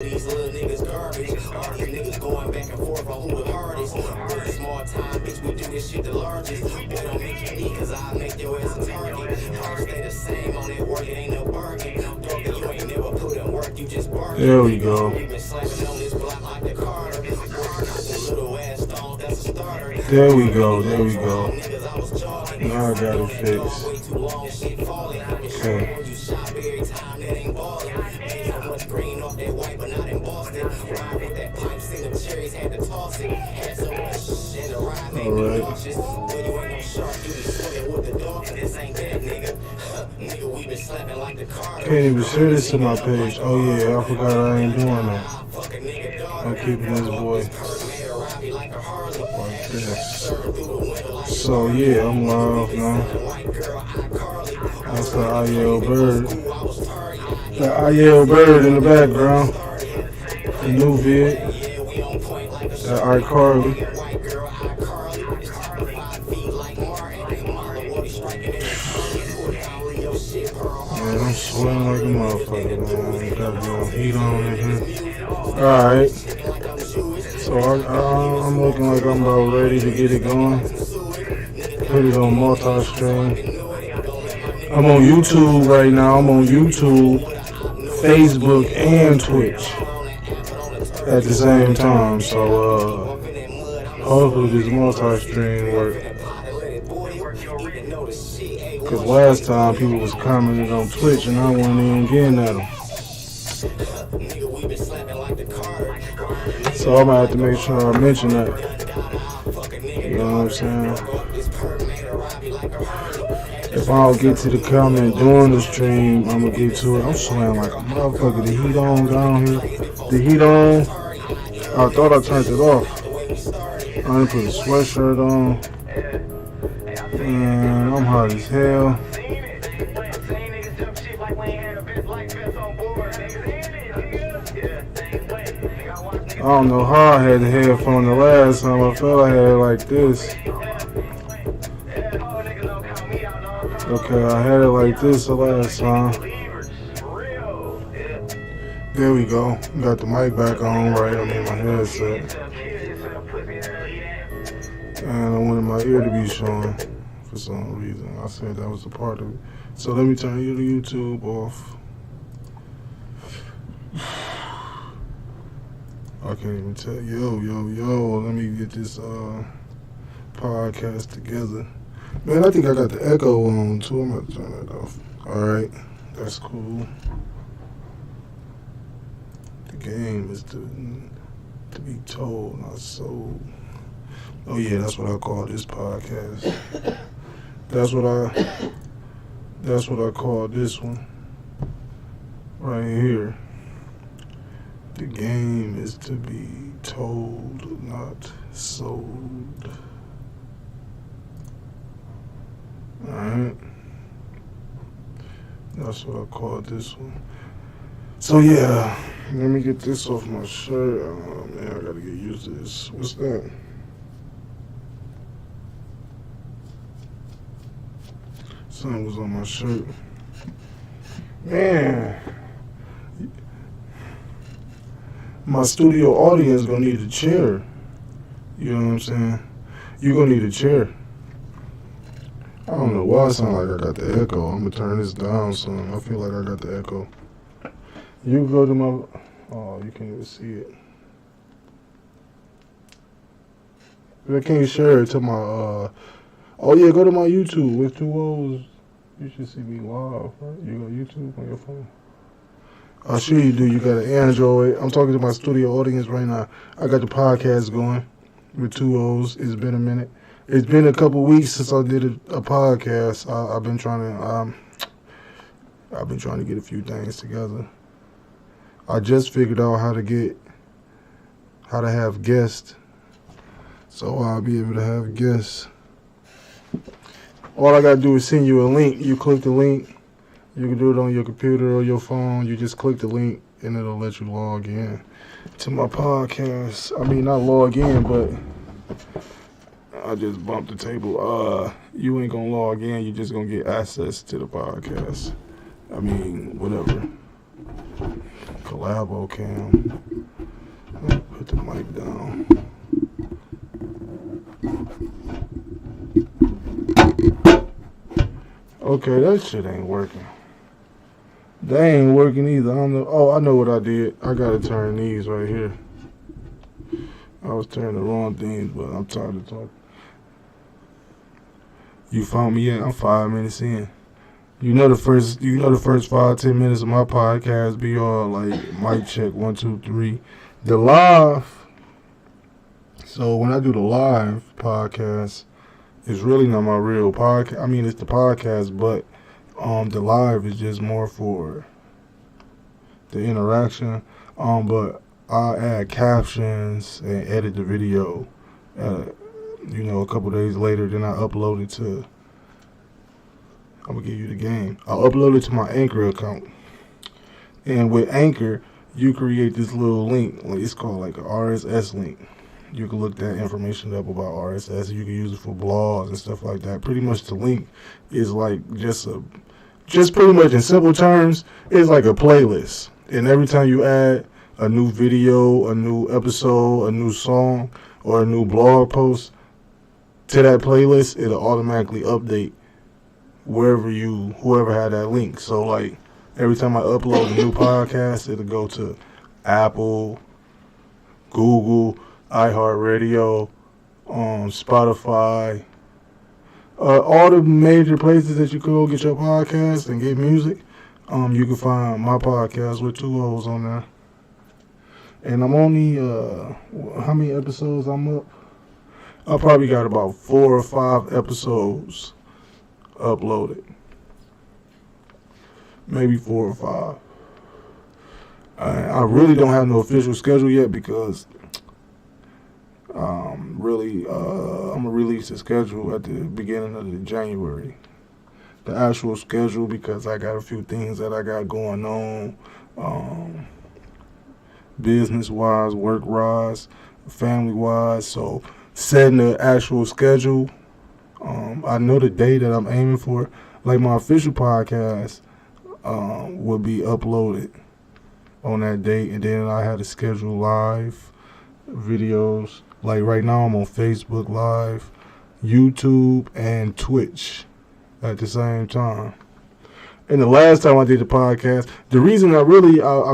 These little niggas garbage. All these niggas going back and forth on who the hardest. Very small time, bitch, we do this shit the largest. Boy, don't make you eat, cause I'll make your ass a target. I'll stay the same on that work, it ain't no bargain. Dog, you ain't never put in work, you just bargain. There we go. We been slapping on this block like the Carter. Little ass stones, that's a starter. There we go, there we go. Now I got it fixed. Okay. Alright. Can't even share this to my page. Oh yeah, I forgot I ain't doing that. I'm keeping this boy like this. So yeah, I'm live now. That's the IL Bird. The IL Bird in the background. The new vid. That iCarly. Man, I'm sweating like a motherfucker, man. Gotta get my heat on in here. Alright. So I'm looking like I'm about ready to get it going. Put it on multi-stream. I'm on YouTube right now. I'm on YouTube, Facebook, and Twitch at the same time. So hopefully this multi-stream work. Cause last time people was commenting on Twitch and I wasn't even getting at them. So I'm gonna have to make sure I mention that. You know what I'm saying? If I don't get to the comment during the stream, I'm gonna get to it. I'm sweating like a motherfucker. The heat on down here. The heat on. I thought I turned it off. I didn't put a sweatshirt on. Man, I'm hot as hell. I don't know how I had the headphone the last time. I felt I had it like this. Okay, I had it like this the last time. There we go. Got the mic back on right. I mean my headset. And I wanted my ear to be showing for some reason. I said that was a part of it. So let me turn you to YouTube off. I can't even tell. Yo. Let me get this podcast together. Man, I think I got the echo on too. I'm going to turn that off. Alright. That's cool. The game is to be told, not sold. Oh yeah, that's what I call this podcast. That's what I call this one. Right here. The game is to be told, not sold. Alright. That's what I call this one. So yeah, let me get this off my shirt. Oh man, I gotta get used to this. What's that? Something was on my shirt. Man. My studio audience gonna need a chair. You know what I'm saying? You gonna need a chair. I don't know why it sound like I got the echo. I'm gonna turn this down some. I feel like I got the echo. You go to my... Oh, you can't even see it. I can't share it to my... Oh yeah, go to my YouTube with 2O's. You should see me live, right? You got YouTube on your phone? I'm sure you do. You got an Android. I'm talking to my studio audience right now. I got the podcast going with 2O's. It's been a minute. It's been a couple weeks since I did a podcast. I've been trying to get a few things together. I just figured out how to have guests, so I'll be able to have guests. All I gotta do is send you a link. You click the link. You can do it on your computer or your phone. You just click the link and it'll let you log in to my podcast. I mean, not log in, but I just bumped the table. You ain't gonna log in. You just gonna get access to the podcast. I mean, whatever. collabo cam. Put the mic down. Okay, that shit ain't working. They ain't working either. I don't know. Oh, I know what I did. I gotta turn these right here. I was turning the wrong things, but I'm tired of talking. You found me yet? I'm 5 minutes in. You know the first 5-10 minutes of my podcast be all like mic check 1 2 3. The live. So when I do the live podcast, it's really not my real podcast. I mean, it's the podcast, but the live is just more for the interaction. But I add captions and edit the video. A couple days later, then I upload it to. I'm gonna give you the game. I'll upload it to my Anchor account, and with Anchor, you create this little link. It's called like an RSS link. You can look that information up about RSS. You can use it for blogs and stuff like that. Pretty much the link is like just pretty much in simple terms, it's like a playlist. And every time you add a new video, a new episode, a new song, or a new blog post to that playlist, it'll automatically update whoever had that link. So like every time I upload a new podcast, it'll go to Apple, Google, iHeartRadio, Spotify, all the major places that you could go get your podcast and get music. You can find my podcast with 2 O's on there. And I'm only how many episodes I'm up? I probably got about 4 or 5 episodes uploaded. Maybe 4 or 5. I really don't have no official schedule yet because I'm gonna release the schedule at the beginning of the January. The actual schedule, because I got a few things that I got going on, business-wise, work-wise, family-wise. So setting the actual schedule, I know the day that I'm aiming for. Like my official podcast will be uploaded on that date, and then I had to schedule live videos. Like right now I'm on Facebook Live, YouTube, and Twitch at the same time. And the last time I did the podcast, the reason I've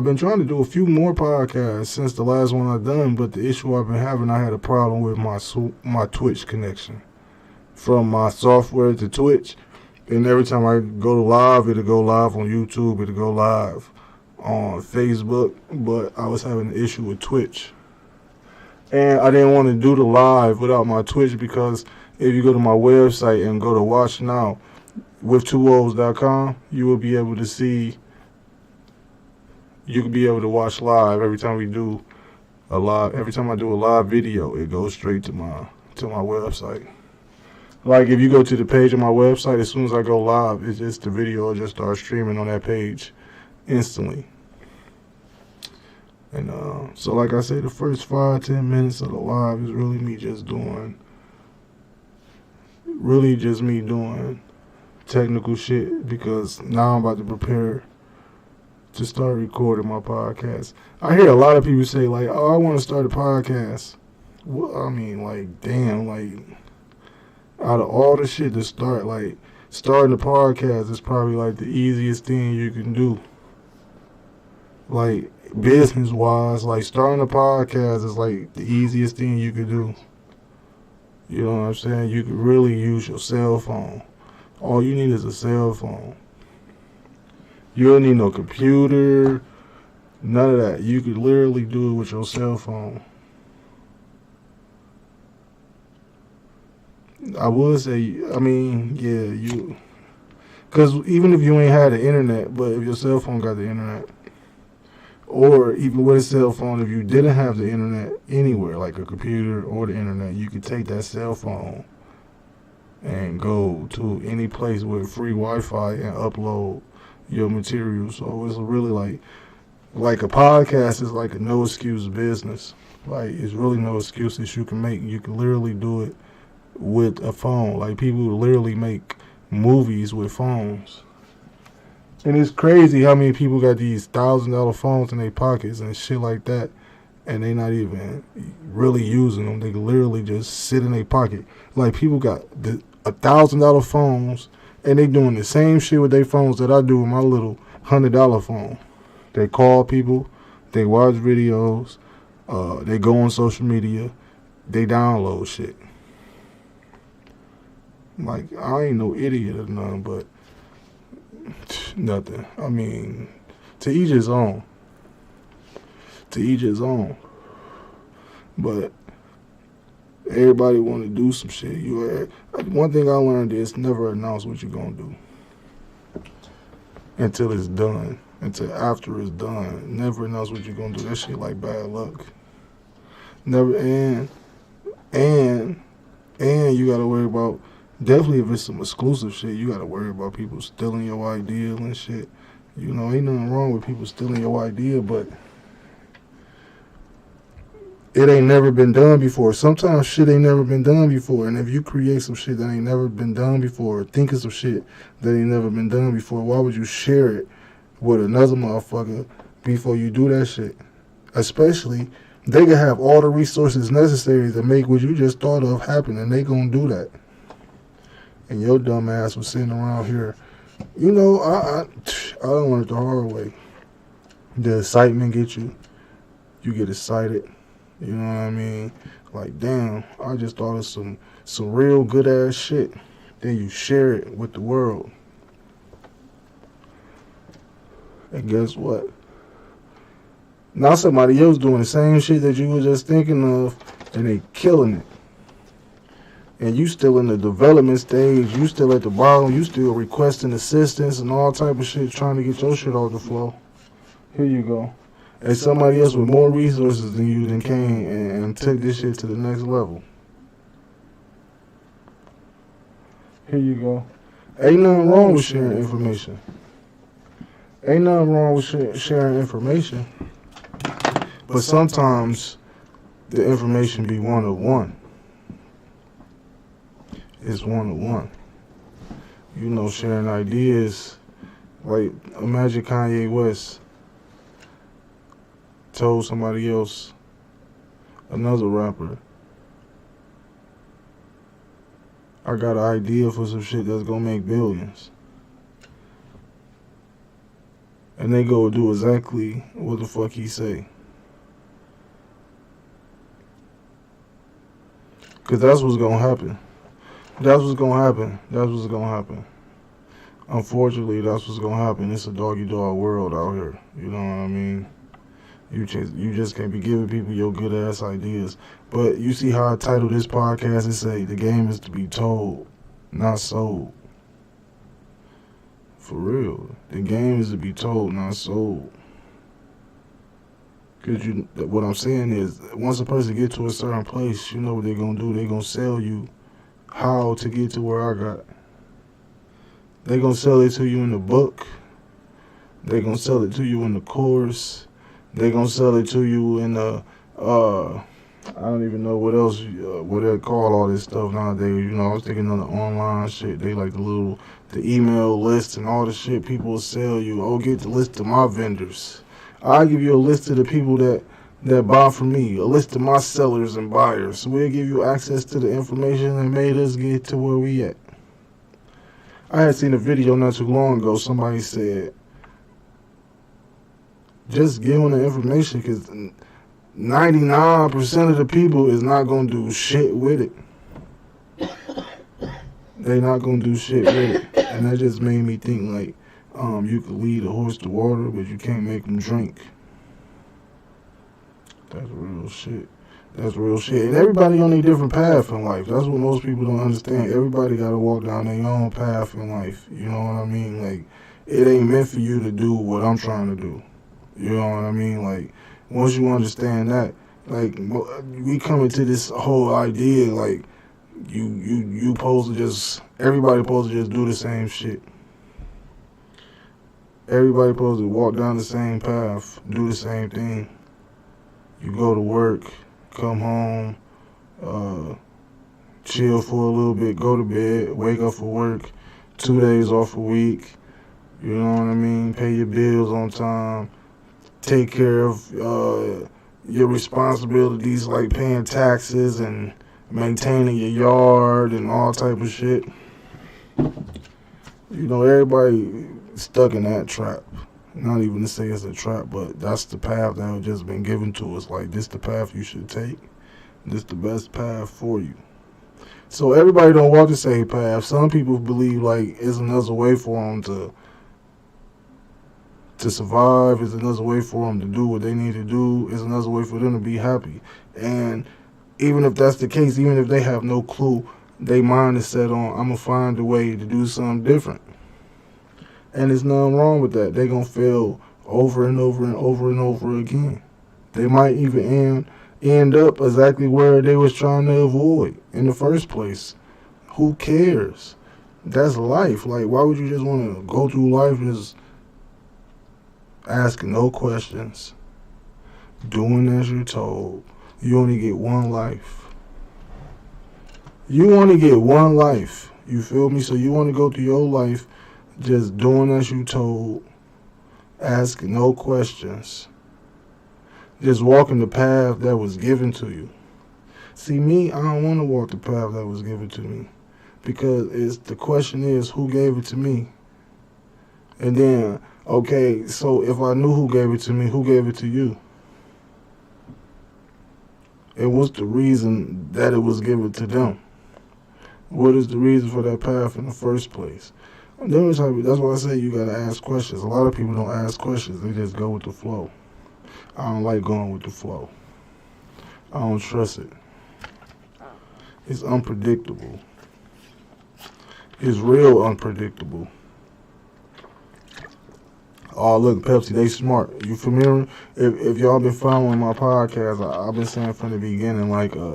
been trying to do a few more podcasts since the last one I've done, but the issue I've been having, I had a problem with my Twitch connection. From my software to Twitch, and every time I go live, it'll go live on YouTube, it'll go live on Facebook, but I was having an issue with Twitch. And I didn't want to do the live without my Twitch, because if you go to my website and go to watch now, withtwoO's.com, you will be able to see, you can be able to watch live every time I do a live video, it goes straight to my website. Like if you go to the page on my website, as soon as I go live, it's just the video will just start streaming on that page instantly. And so like I say, the first 5-10 minutes of the live is really me doing technical shit, because now I'm about to prepare to start recording my podcast. I hear a lot of people say like, oh, I want to start a podcast. Well, I mean, like, damn, like, out of all the shit to start, like, starting a podcast is probably like the easiest thing you can do. Like, business wise, like, starting a podcast is like the easiest thing you could do. You know what I'm saying? You could really use your cell phone. All you need is a cell phone. You don't need no computer, none of that. You could literally do it with your cell phone. I would say, I mean, yeah, because even if you ain't had the internet, but if your cell phone got the internet, or even with a cell phone, if you didn't have the internet anywhere, like a computer or the internet, you could take that cell phone and go to any place with free Wi-Fi and upload your material. So it's really like a podcast is like a no excuse business. Like, it's really no excuses you can make. You can literally do it with a phone. Like, people literally make movies with phones. And it's crazy how many people got these $1,000 phones in their pockets and shit like that, and they not even really using them. They literally just sit in their pocket. Like people got $1,000 phones, and they doing the same shit with their phones that I do with my little $100 phone. They call people, they watch videos, they go on social media, they download shit. Like I ain't no idiot or nothing, but nothing. I mean, to each his own. To each his own. But everybody want to do some shit. One thing I learned is never announce what you're gonna do until it's done. Until after it's done, never announce what you're gonna do. That shit like bad luck. Never and you gotta worry about. Definitely, if it's some exclusive shit, you gotta worry about people stealing your idea and shit. You know, ain't nothing wrong with people stealing your idea, but it ain't never been done before. Sometimes shit ain't never been done before, and if you create some shit that ain't never been done before, or think of some shit that ain't never been done before, why would you share it with another motherfucker before you do that shit? Especially, they can have all the resources necessary to make what you just thought of happen, and they gonna do that. And your dumb ass was sitting around here. You know, I learned the hard way. The excitement get you. You get excited. You know what I mean? Like, damn, I just thought of some real good ass shit. Then you share it with the world. And guess what? Now somebody else doing the same shit that you were just thinking of, and they killing it. And you still in the development stage, you still at the bottom, you still requesting assistance and all type of shit, trying to get your shit off the floor. Here you go. And somebody else with more resources than you then came and took this shit to the next level. Here you go. Ain't nothing wrong with sharing information. Ain't nothing wrong with sharing information. But sometimes the information be one-on-one. It's one-on-one. You know, sharing ideas. Like, imagine Kanye West told somebody else, another rapper, I got an idea for some shit that's gonna make billions. And they go do exactly what the fuck he say. Cause that's what's gonna happen. That's what's gonna happen. That's what's gonna happen. Unfortunately, that's what's gonna happen. It's a dog-eat-dog world out here. You know what I mean? You just can't be giving people your good ass ideas. But you see how I titled this podcast? It say the game is to be told, not sold. For real, the game is to be told, not sold. Cause what I'm saying is, once a person get to a certain place, you know what they're gonna do? They're gonna sell you how to get to where I got. They're gonna sell it to you in the book. They're gonna sell it to you in the course. They're gonna sell it to you in the, I don't even know what else, what they call all this stuff nowadays. You know, I was thinking of the online shit. They like the email list and all the shit people will sell you. Oh, get the list of my vendors. I'll give you a list of the people that buy from me, a list of my sellers and buyers. So we'll give you access to the information that made us get to where we at. I had seen a video not too long ago. Somebody said, just give them the information, because 99% of the people is not going to do shit with it. They not going to do shit with it. And that just made me think, like, you could lead a horse to water, but you can't make them drink. That's real shit. That's real shit. And everybody on a different path in life. That's what most people don't understand. Everybody got to walk down their own path in life. You know what I mean? Like, it ain't meant for you to do what I'm trying to do. You know what I mean? Like, once you understand that, like, we come into this whole idea, like, you supposed to just, everybody supposed to just do the same shit. Everybody supposed to walk down the same path, do the same thing. You go to work, come home, chill for a little bit, go to bed, wake up for work, 2 days off a week. You know what I mean? Pay your bills on time. Take care of your responsibilities like paying taxes and maintaining your yard and all type of shit. You know, everybody stuck in that trap. Not even to say it's a trap, but that's the path that has just been given to us. Like, this the path you should take. This the best path for you. So everybody don't walk the same path. Some people believe like it's another way for them to survive. It's another way for them to do what they need to do. It's another way for them to be happy. And even if that's the case, even if they have no clue, their mind is set on, I'm going to find a way to do something different. And there's nothing wrong with that. They're going to fail over and over and over and over again. They might even end up exactly where they was trying to avoid in the first place. Who cares? That's life. Like, why would you just want to go through life just asking no questions, doing as you're told? You only get one life. You only get one life. You feel me? So you want to go through your life just doing as you're told, asking no questions, just walking the path that was given to you. See, me, I don't want to walk the path that was given to me, because the question is, who gave it to me? And then, okay, so if I knew who gave it to me, who gave it to you? And what's the reason that it was given to them? What is the reason for that path in the first place? That's why I say you got to ask questions. A lot of people don't ask questions. They just go with the flow. I don't like going with the flow. I don't trust it. It's unpredictable. It's real unpredictable. Oh, look, Pepsi, they smart. You familiar? If y'all been following my podcast, I've been saying from the beginning, like, I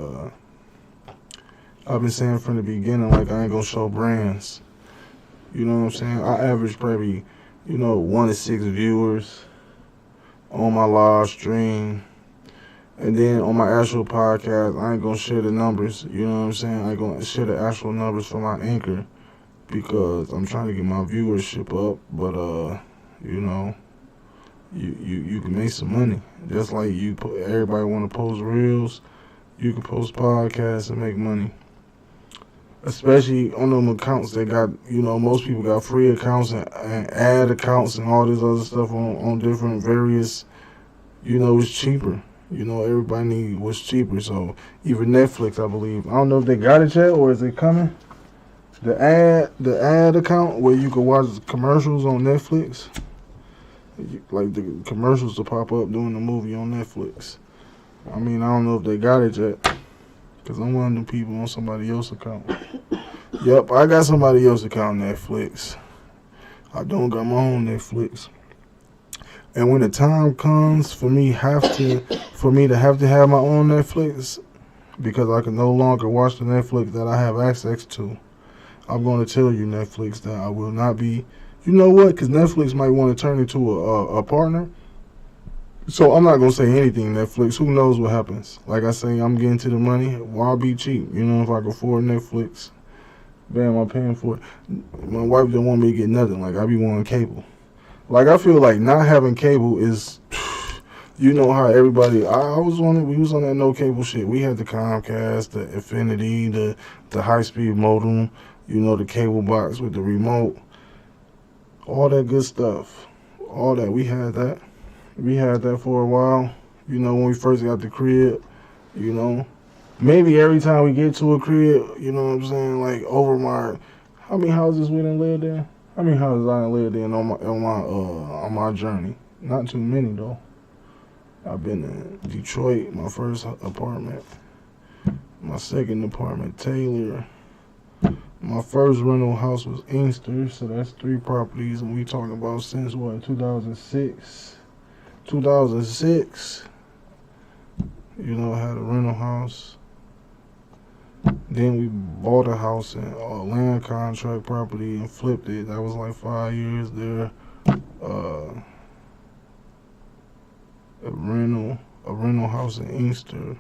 ain't gonna show brands. You know what I'm saying? I average probably, 1 to 6 viewers on my live stream. And then on my actual podcast, I ain't gonna share the numbers. You know what I'm saying? I ain't gonna share the actual numbers for my anchor, because I'm trying to get my viewership up. But you can make some money. Just like everybody want to post reels, you can post podcasts and make money. Especially on them accounts that got, most people got free accounts and ad accounts and all this other stuff on different various, it's cheaper. Everybody need what's cheaper. So even Netflix, I believe. I don't know if they got it yet or is it coming. The ad account where you can watch commercials on Netflix. Like the commercials to pop up during the movie on Netflix. I don't know if they got it yet, because I'm one of them people on somebody else's account. Yep, I got somebody else's account on Netflix. I don't got my own Netflix. And when the time comes for me to have my own Netflix, because I can no longer watch the Netflix that I have access to, I'm going to tell you, Netflix, that I will not be. You know what? Because Netflix might want to turn into a partner. So I'm not going to say anything, Netflix. Who knows what happens? Like I say, I'm getting to the money. Why be cheap? If I can afford Netflix, bam, I'm paying for it. My wife don't want me to get nothing. Like, I be wanting cable. Like, I feel like not having cable is, how everybody, we was on that no cable shit. We had the Comcast, the Infinity, the high-speed modem, the cable box with the remote. All that good stuff. All that. We had that. We had that for a while. When we first got the crib, Maybe every time we get to a crib, you know what I'm saying? Like, how many houses we done lived in? How many houses I done lived in on my journey? Not too many, though. I've been in Detroit, my first apartment. My second apartment, Taylor. My first rental house was Inkster, so that's 3 properties, and we talking about since, 2006? 2006, I had a rental house. Then we bought a house in a land contract property and flipped it. That was like 5 years there. A rental house in Inkster,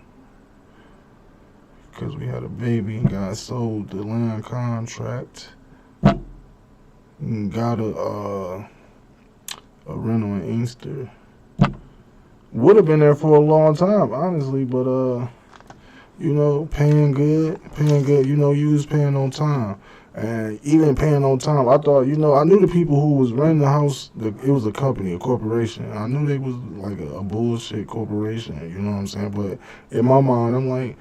because we had a baby and got sold the land contract and got a rental in Inkster. Would have been there for a long time, honestly, but you know, paying good. You know, you was paying on time, and even paying on time. I thought, you know, I knew the people who was renting the house. It was a company, a corporation. I knew they was like a bullshit corporation. You know what I'm saying? But in my mind, I'm like,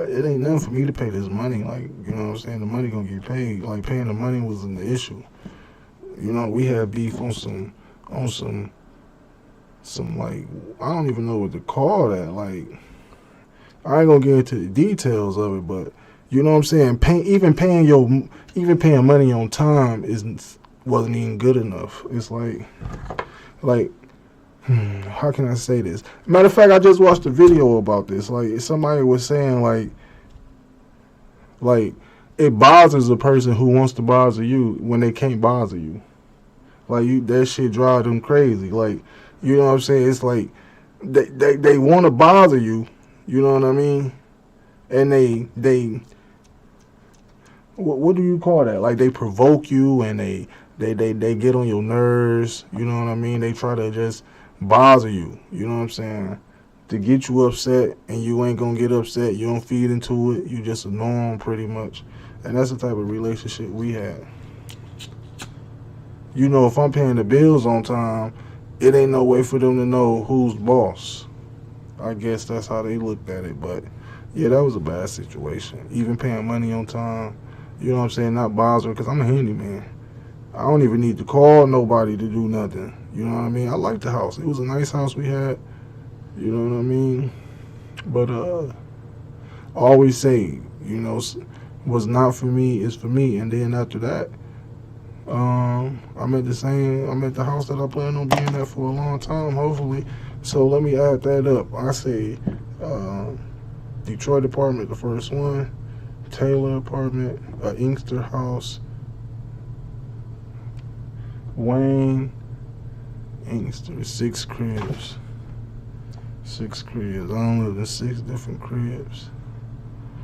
it ain't nothing for me to pay this money. Like, you know what I'm saying? The money gonna get paid. Like, paying the money wasn't the issue. You know, we had beef on some like, I don't even know what to call that. Like, I ain't gonna get into the details of it, but you know what I'm saying. Even paying money on time wasn't even good enough. It's like, how can I say this? Matter of fact, I just watched a video about this. Like, somebody was saying like it bothers a person who wants to bother you when they can't bother you. Like, that shit drive them crazy. Like, you know what I'm saying? It's like they want to bother you. You know what I mean? And they what do you call that? Like, they provoke you and they get on your nerves. You know what I mean? They try to just bother you. You know what I'm saying? To get you upset, and you ain't gonna get upset. You don't feed into it. You just ignore them pretty much. And that's the type of relationship we had. You know, if I'm paying the bills on time, it ain't no way for them to know who's boss. I guess that's how they looked at it. But yeah, that was a bad situation. Even paying money on time, you know what I'm saying, not bothering, because I'm a handyman. I don't even need to call nobody to do nothing. You know what I mean? I liked the house. It was a nice house we had. You know what I mean? But I always say, you know, what's not for me is for me. And then after that, I'm at the house that I plan on being at for a long time, hopefully. So let me add that up. I say Detroit apartment, the first one, Taylor apartment, Inkster house, Wayne, Inkster, 6 cribs. 6 cribs. I done lived in 6 different cribs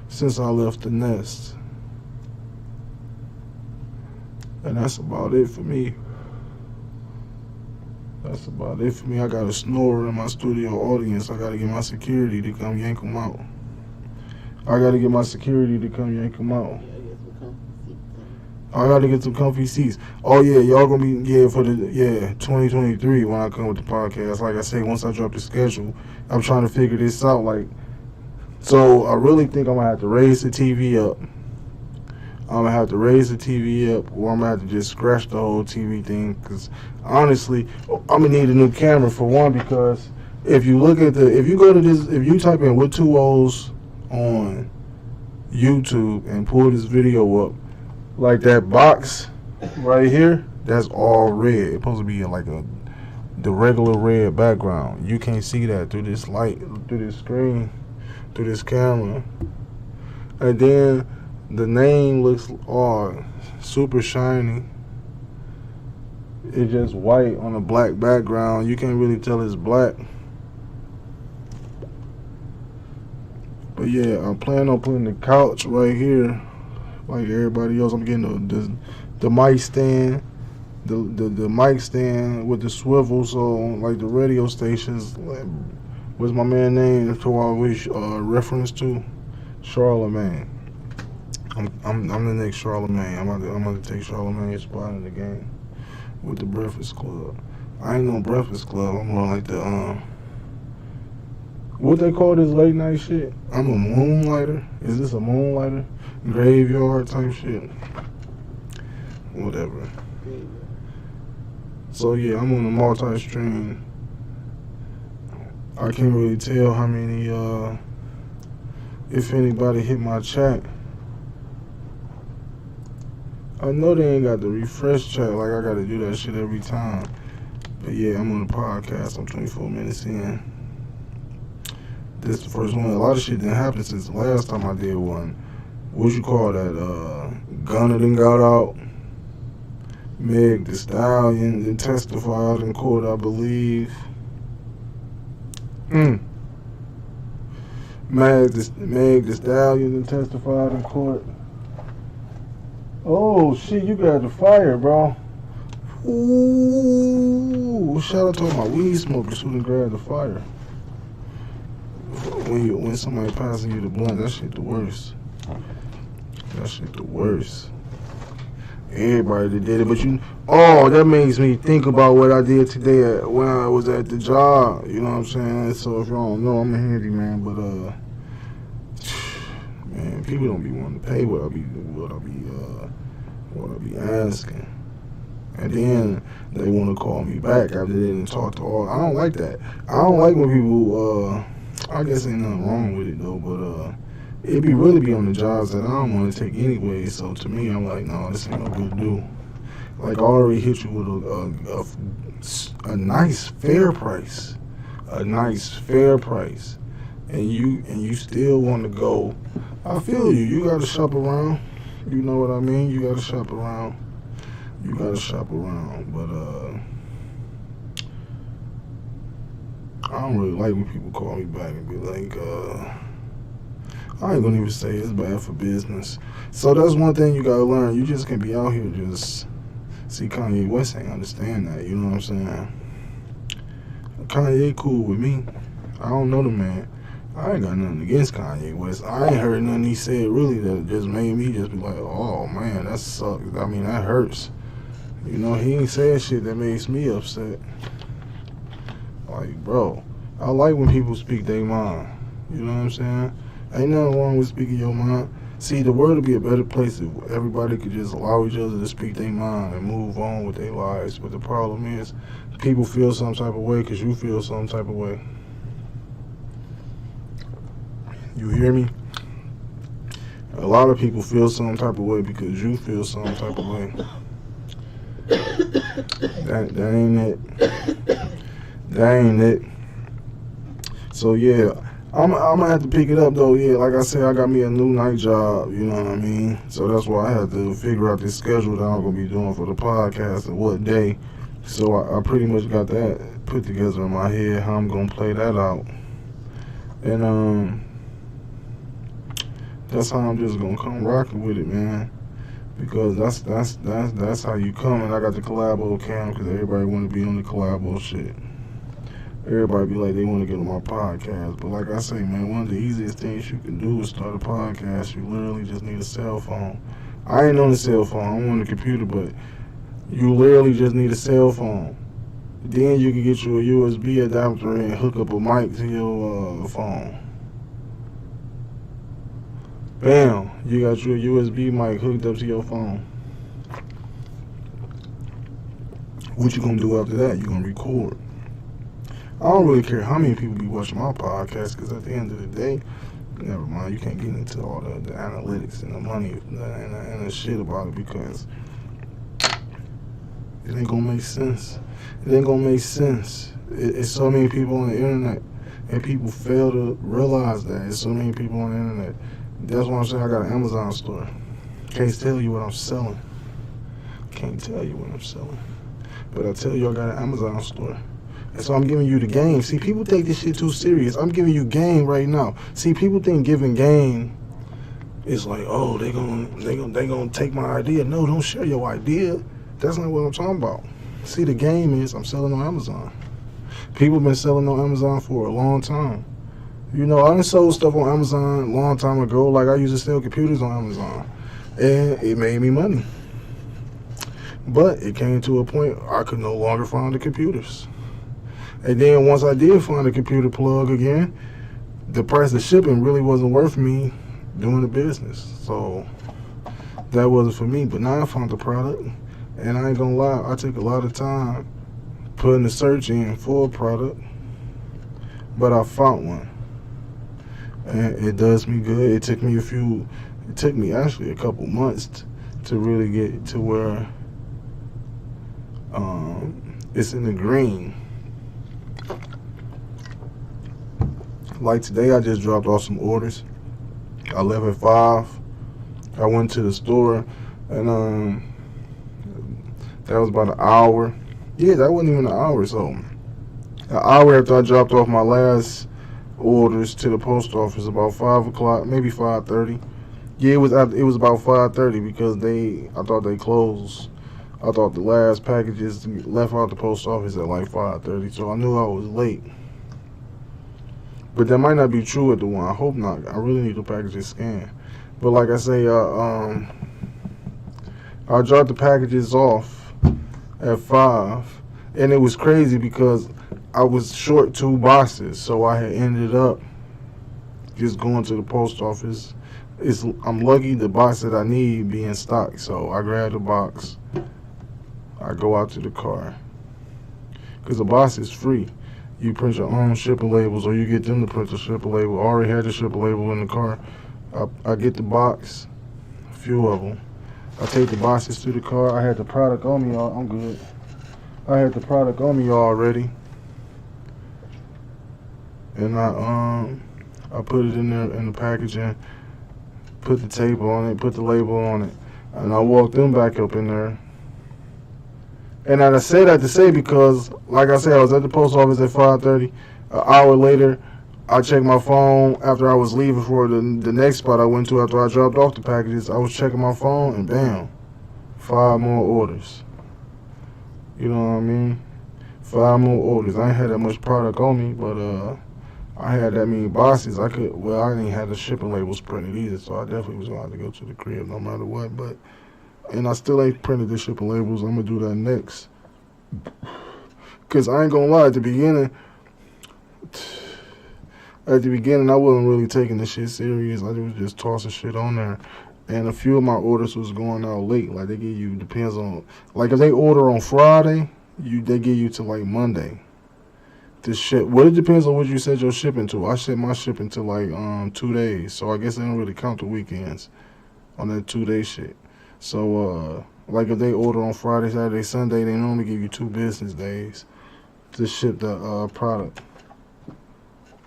since I left the nest. And that's about it for me. That's about it for me. I got a snorer in my studio audience. I got to get my security to come yank him out. I got to get some comfy seats. Oh, yeah, y'all going to be, for 2023 when I come with the podcast. Like I say, once I drop the schedule, I'm trying to figure this out. Like, so I really think I'm going to have to raise the TV up. Or I'm going to have to just scratch the whole TV thing. Because, honestly, I'm going to need a new camera for one, because if you type in withtwoO's on YouTube and pull this video up, like that box right here, that's all red. It's supposed to be in like the regular red background. You can't see that through this light, through this screen, through this camera. And then the name looks all super shiny. It's just white on a black background. You can't really tell it's black. But yeah, I'm planning on putting the couch right here, like everybody else. I'm getting the mic stand, the mic stand with the swivel. So like the radio stations, like, what's my man name to always reference to? Charlemagne. I'm the next Charlemagne. I'm about to take Charlemagne's spot in the game with the Breakfast Club. I ain't no Breakfast Club. I'm more like the what they call this late night shit? I'm a moonlighter. Is this a moonlighter? Graveyard type shit. Whatever. So yeah, I'm on a multi-stream. I can't really tell how many if anybody hit my chat. I know they ain't got the refresh chat, like I gotta do that shit every time. But yeah, I'm on the podcast. I'm 24 minutes in. This is the first one. A lot of shit didn't happen since the last time I did one. What you call that? Gunna done got out. Meg Thee Stallion done testified in court, I believe. Meg Thee Stallion done testified in court. Oh shit, you got the fire, bro. Ooh, shout out to all my weed smokers who done grabbed the fire. When somebody passing you the blunt, that shit the worst. That shit the worst. Everybody that did it, but that makes me think about what I did today when I was at the job. You know what I'm saying? So if y'all don't know, I'm a handyman, but man, people don't be wanting to pay what I be asking, and then they want to call me back after they didn't talk to all. I don't like that. I don't like when people. I guess ain't nothing wrong with it though, but it really be on the jobs that I don't want to take anyway. So to me, I'm like, no, this ain't no good do. Like I already hit you with a nice fair price, and you still want to go. I feel you. You gotta shop around. You know what I mean? You gotta shop around. But I don't really like when people call me back and be like, I ain't gonna even say it's bad for business. So that's one thing you gotta learn. You just can't be out here just. See, Kanye West ain't understand that. You know what I'm saying? Kanye cool with me. I don't know the man. I ain't got nothing against Kanye West. I ain't heard nothing he said really that just made me just be like, oh man, that sucks. I mean, that hurts. You know, he ain't said shit that makes me upset. Like, bro, I like when people speak their mind. You know what I'm saying? Ain't nothing wrong with speaking your mind. See, the world would be a better place if everybody could just allow each other to speak their mind and move on with their lives. But the problem is, people feel some type of way because you feel some type of way. You hear me? A lot of people feel some type of way because you feel some type of way. That ain't it. That ain't it. So yeah, I'm gonna have to pick it up though. Yeah, like I said, I got me a new night job. You know what I mean? So that's why I had to figure out this schedule that I'm gonna be doing for the podcast and what day. So I pretty much got that put together in my head how I'm gonna play that out. And that's how I'm just gonna come rocking with it, man. Because that's how you come. And I got the collabo cam because everybody want to be on the collabo shit. Everybody be like they want to get on my podcast. But like I say, man, one of the easiest things you can do is start a podcast. You literally just need a cell phone. I ain't on the cell phone. I'm on the computer, but you literally just need a cell phone. Then you can get you a USB adapter and hook up a mic to your phone. Bam, you got your USB mic hooked up to your phone. What you gonna do after that? You gonna record. I don't really care how many people be watching my podcast, because at the end of the day, never mind, you can't get into all the analytics and the money and the shit about it, because it ain't gonna make sense. It ain't gonna make sense. It's so many people on the internet, and people fail to realize that. It's so many people on the internet. That's why I'm saying I got an Amazon store. Can't tell you what I'm selling. But I tell you I got an Amazon store. And so I'm giving you the game. See, people take this shit too serious. I'm giving you game right now. See, people think giving game is like, oh, they gonna take my idea. No, don't share your idea. That's not what I'm talking about. See, the game is I'm selling on Amazon. People been selling on Amazon for a long time. You know, I done sold stuff on Amazon a long time ago. Like, I used to sell computers on Amazon. And it made me money. But it came to a point I could no longer find the computers. And then once I did find a computer plug again, the price of shipping really wasn't worth me doing the business. So that wasn't for me. But now I found the product. And I ain't gonna lie, I took a lot of time putting the search in for a product. But I found one. And it does me good. It took me actually a couple months to really get to where it's in the green. Like today, I just dropped off some orders. I left at 5. I went to the store, and that was about an hour. Yeah, that wasn't even an hour. So an hour after I dropped off my last orders to the post office, about 5 o'clock, maybe 5:30. Yeah, it was about 5:30 because I thought they closed I thought the last packages left out the post office at like 5:30, so I knew I was late. But that might not be true at the one. I hope not. I really need the packages scanned. But like I say, I dropped the packages off at 5, and it was crazy because I was short 2 boxes, so I had ended up just going to the post office. I'm lucky the box that I need be in stock, so I grab the box. I go out to the car because the box is free. You print your own shipping labels, or you get them to print the shipping label. I already had the shipping label in the car. I get the box, a few of them. I take the boxes to the car. I had the product on me. I'm good. I had the product on me already, and I put it in there in the packaging, put the tape on it, put the label on it, and I walked them back up in there. And I say that to say because, like I said, I was at the post office at 5:30. An hour later, I checked my phone after I was leaving for the next spot I went to after I dropped off the packages. I was checking my phone, and bam, 5 more orders. You know what I mean? 5 more orders. I ain't had that much product on me, but I had that many boxes. I didn't have the shipping labels printed either, so I definitely was gonna have to go to the crib no matter what. And I still ain't printed the shipping labels. I'm gonna do that next. Cause I ain't gonna lie, at the beginning, I wasn't really taking this shit serious. I was just tossing shit on there. And a few of my orders was going out late. Like they give you, depends on, like if they order on Friday, they give you to like Monday to ship. Well, it depends on what you said your shipping to. I ship my shipping to like 2 days. So I guess they don't really count the weekends on that 2-day shit. So, like if they order on Friday, Saturday, Sunday, they normally give you 2 business days to ship the product.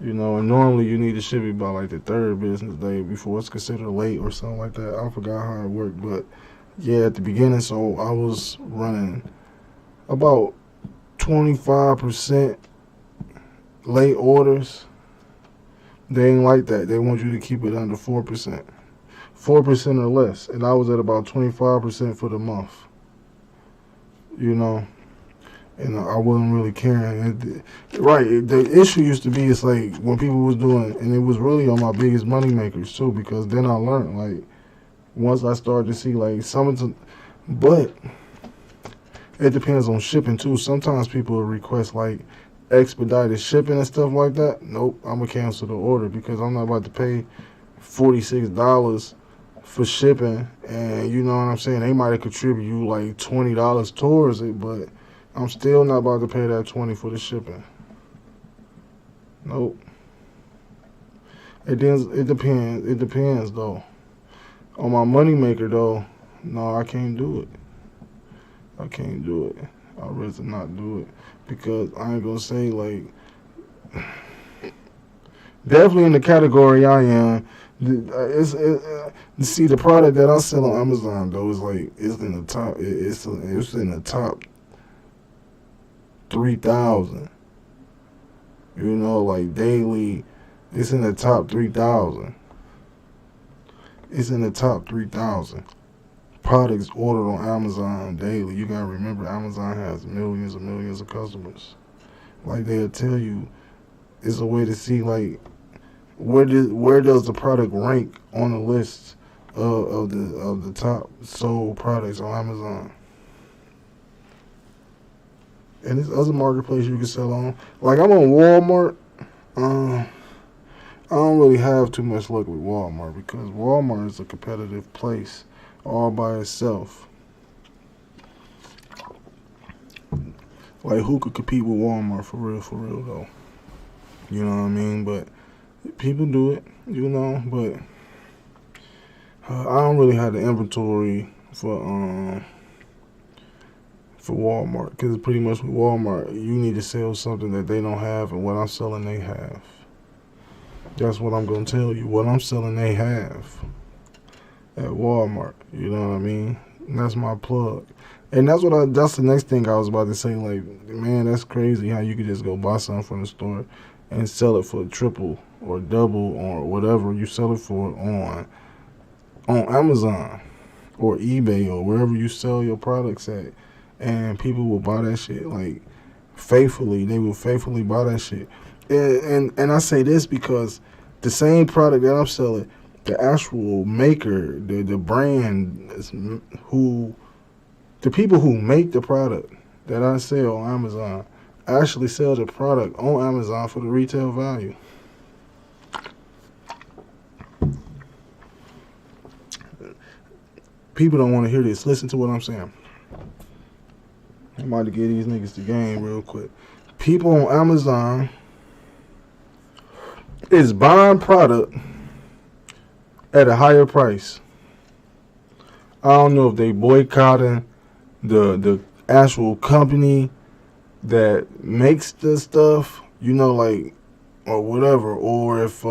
You know, and normally you need to ship it by like the 3rd business day before it's considered late or something like that. I forgot how it worked, but yeah, at the beginning, so I was running about 25% late orders. They ain't like that. They want you to keep it under 4%. 4% or less, and I was at about 25% for the month, you know, and I wasn't really caring. The issue used to be, it's like when people was doing, and it was really on my biggest money makers too, because then I learned, like, once I started to see, like, but it depends on shipping too. Sometimes people will request, like, expedited shipping and stuff like that. Nope, I'm gonna cancel the order because I'm not about to pay $46 for shipping, and you know what I'm saying, they might have contributed you like $20 towards it, but I'm still not about to pay that $20 for the shipping. Nope. It depends though. On my money maker though, no, I can't do it. I can't do it. I'd rather not do it because I ain't gonna say like definitely in the category I am. See, the product that I sell on Amazon though is like it's in the top. It's in the top 3,000. You know, like daily, it's in the top 3,000. It's in the top 3,000 products ordered on Amazon daily. You gotta remember, Amazon has millions and millions of customers. Like they'll tell you, it's a way to see like where does the product rank on the list of the top sold products on Amazon. And there's other marketplaces you can sell on. Like I'm on Walmart. I don't really have too much luck with Walmart because Walmart is a competitive place all by itself. Like who could compete with Walmart for real though? You know what I mean? But people do it, you know, but I don't really have the inventory for Walmart because pretty much with Walmart, you need to sell something that they don't have, and what I'm selling, they have. That's what I'm gonna tell you. What I'm selling, they have at Walmart. You know what I mean? And that's my plug. And that's the next thing I was about to say. Like, man, that's crazy how you could just go buy something from the store and sell it for triple or double or whatever you sell it for on Amazon. or eBay or wherever you sell your products at, and people will buy that shit like faithfully. They will faithfully buy that shit. And I say this because the same product that I'm selling, the actual maker, the brand, the people who make the product that I sell on Amazon actually sell the product on Amazon for the retail value. People don't want to hear this. Listen to what I'm saying. I'm about to get these niggas the game real quick. People on Amazon is buying product at a higher price. I don't know if they boycotting the actual company that makes the stuff, like, or whatever, or if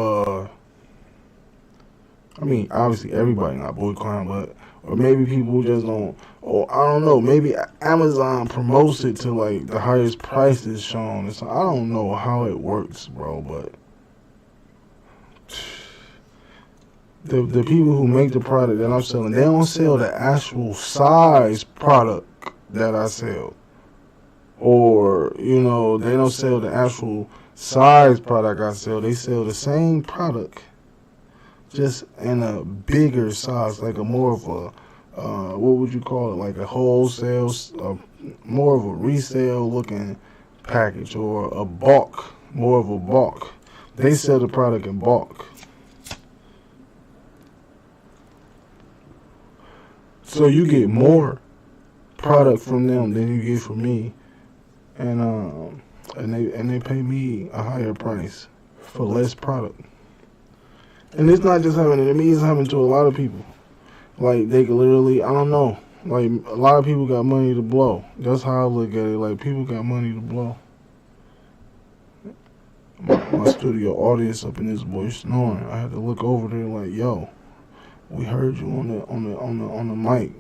obviously everybody not boycotting, but or maybe people just don't, or I don't know, maybe Amazon promotes it to like the highest prices shown. So I don't know how it works, bro, but the people who make the product that I'm selling, they don't sell the actual size product that I sell. Or, they don't sell the actual size product I sell. They sell the same product, just in a bigger size, like a more of a, what would you call it? Like a wholesale, more of a resale looking package, or a bulk, more of a bulk. They sell the product in bulk. So you get more product from them than you get from me, and they pay me a higher price for less product. And it's not just happening to me; it's happening to a lot of people. Like they could literally, I don't know. Like a lot of people got money to blow. That's how I look at it. Like people got money to blow. My studio audience up in this boy snoring. I had to look over there like, yo, we heard you on the mic,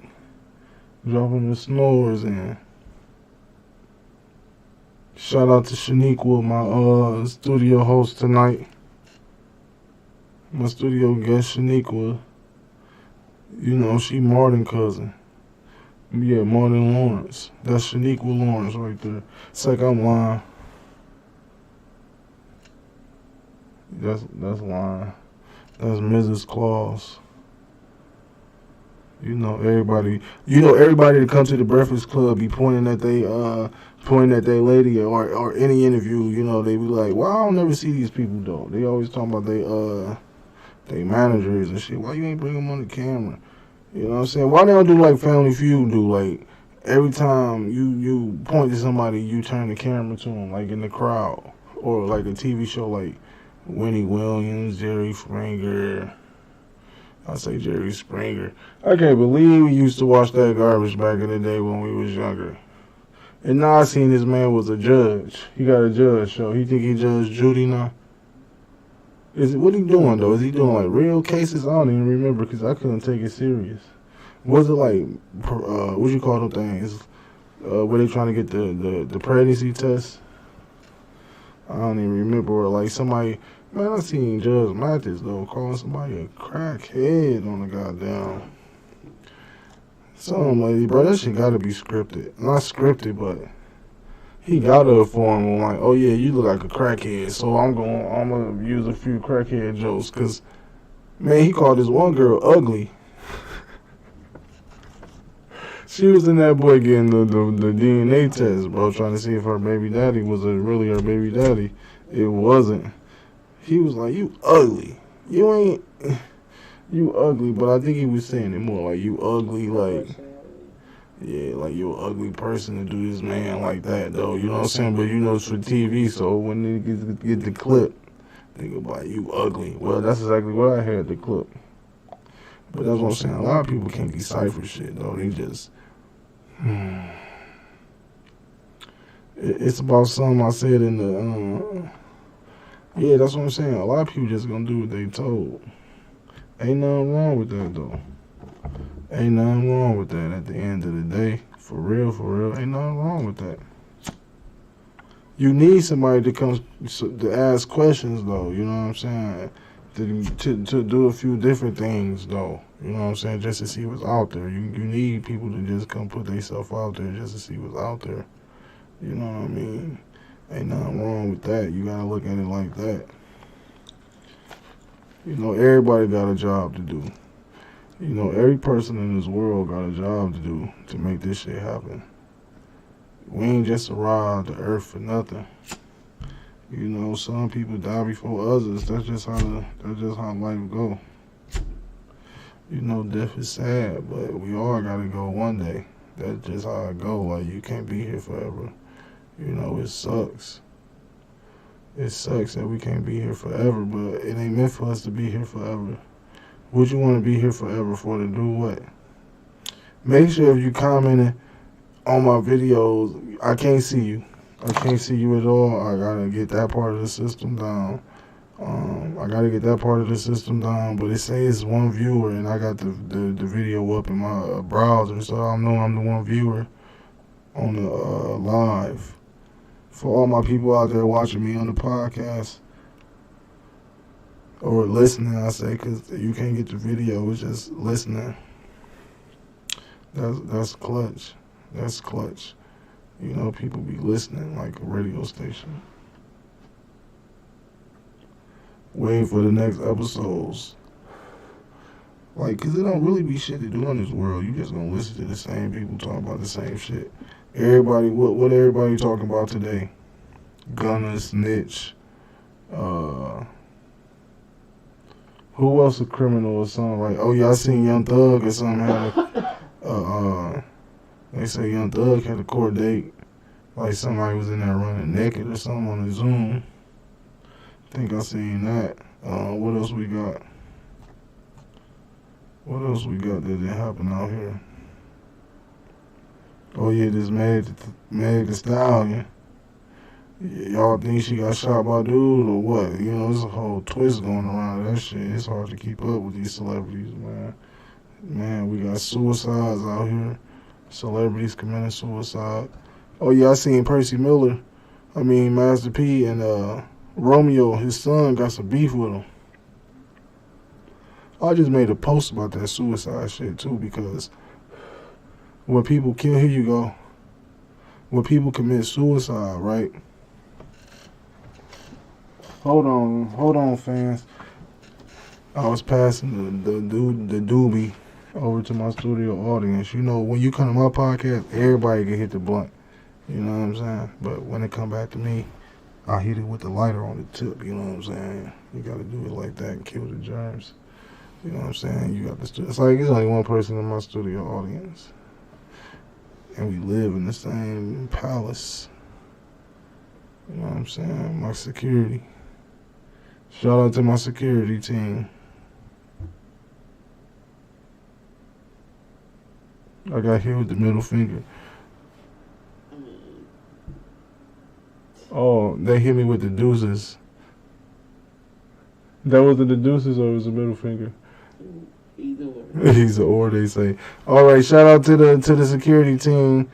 dropping the snores in. Shout out to Shaniqua, my studio host tonight. My studio guest Shaniqua. She Martin cousin. Yeah, Martin Lawrence. That's Shaniqua Lawrence right there. It's like I'm lying. That's lying. That's Mrs. Claus. Everybody that comes to the Breakfast Club be pointing at they lady or any interview, they be like, well, I don't never see these people though. They always talking about they managers and shit. Why you ain't bring them on the camera? You know what I'm saying? Why they don't do like Family Feud do? Like every time you point to somebody, you turn the camera to them, like in the crowd, or like a TV show like Winnie Williams, Jerry Springer. I say Jerry Springer. I can't believe we used to watch that garbage back in the day when we was younger. And now I seen this man was a judge. He got a judge show. He think he judged Judy now. What he doing though? Is he doing like real cases? I don't even remember because I couldn't take it serious. Was it like what you call them things? Where they trying to get the pregnancy test? I don't even remember. Or like somebody. Man, I seen Judge Mathis, though, calling somebody a crackhead on the goddamn. Some lady, bro, that shit gotta be scripted. Not scripted, but he gotta inform him, like, oh yeah, you look like a crackhead, so I'm gonna use a few crackhead jokes, cause, man, he called this one girl ugly. She was in that boy getting the DNA test, bro, trying to see if her baby daddy was really her baby daddy. It wasn't. He was like, you ugly. You ugly, but I think he was saying it more like, you ugly, like, yeah, like you an ugly person to do this man like that, though. You know what I'm saying? But it's for TV, so when niggas get the clip, they go by, you ugly. Well, that's exactly what I had, the clip. But that's what I'm saying. A lot of people can't decipher shit, though. They just, it's about something I said in the, yeah, that's what I'm saying. A lot of people just gonna do what they told. Ain't nothing wrong with that, though. Ain't nothing wrong with that at the end of the day. For real, ain't nothing wrong with that. You need somebody to come to ask questions, though. You know what I'm saying? to do a few different things though. You know what I'm saying? Just to see what's out there. You need people to just come put themselves out there just to see what's out there. You know what I mean? Ain't nothing wrong with that. You gotta look at it like that. You know, everybody got a job to do. You know, every person in this world got a job to do to make this shit happen. We ain't just arrived to Earth for nothing. You know, some people die before others. That's just how life go. You know, death is sad, but we all gotta go one day. That's just how it go. Like, you can't be here forever. You know, it sucks. It sucks that we can't be here forever, but it ain't meant for us to be here forever. Would you want to be here forever for to do what? Make sure if you commenting on my videos, I can't see you. I can't see you at all. I gotta get that part of the system down. But it says one viewer, and I got the video up in my browser, so I know I'm the one viewer on the live. For all my people out there watching me on the podcast, or listening, I say, because you can't get the video, it's just listening. That's clutch. That's clutch. You know, people be listening like a radio station. Waiting for the next episodes. Like, because there don't really be shit to do in this world. You just gonna listen to the same people talk about the same shit. Everybody, what everybody talking about today? Gunna, snitch. Who else a criminal or something? Like, oh, y'all seen Young Thug or something had they say Young Thug had a court date. Like somebody was in there running naked or something on the Zoom. I think I seen that. What else we got? What else we got that didn't happen out here? Oh yeah, this Meg Thee Stallion. Y'all think she got shot by dude or what? You know, there's a whole twist going around that shit. It's hard to keep up with these celebrities, man. Man, we got suicides out here. Celebrities committing suicide. Oh yeah, I seen Master P and Romeo, his son, got some beef with him. I just made a post about that suicide shit too, because when people kill, here you go. When people commit suicide, right? Hold on, fans. I was passing the doobie over to my studio audience. You know, when you come to my podcast, everybody can hit the blunt. You know what I'm saying? But when it come back to me, I hit it with the lighter on the tip. You know what I'm saying? You got to do it like that and kill the germs. You know what I'm saying? You got the it's like it's only one person in my studio audience, and we live in the same palace. You know what I'm saying? My security. Shout out to my security team. I got hit with the middle finger. Oh, they hit me with the deuces. That wasn't the deuces, or it was the middle finger? Either or, they say. All right, shout out to the security team,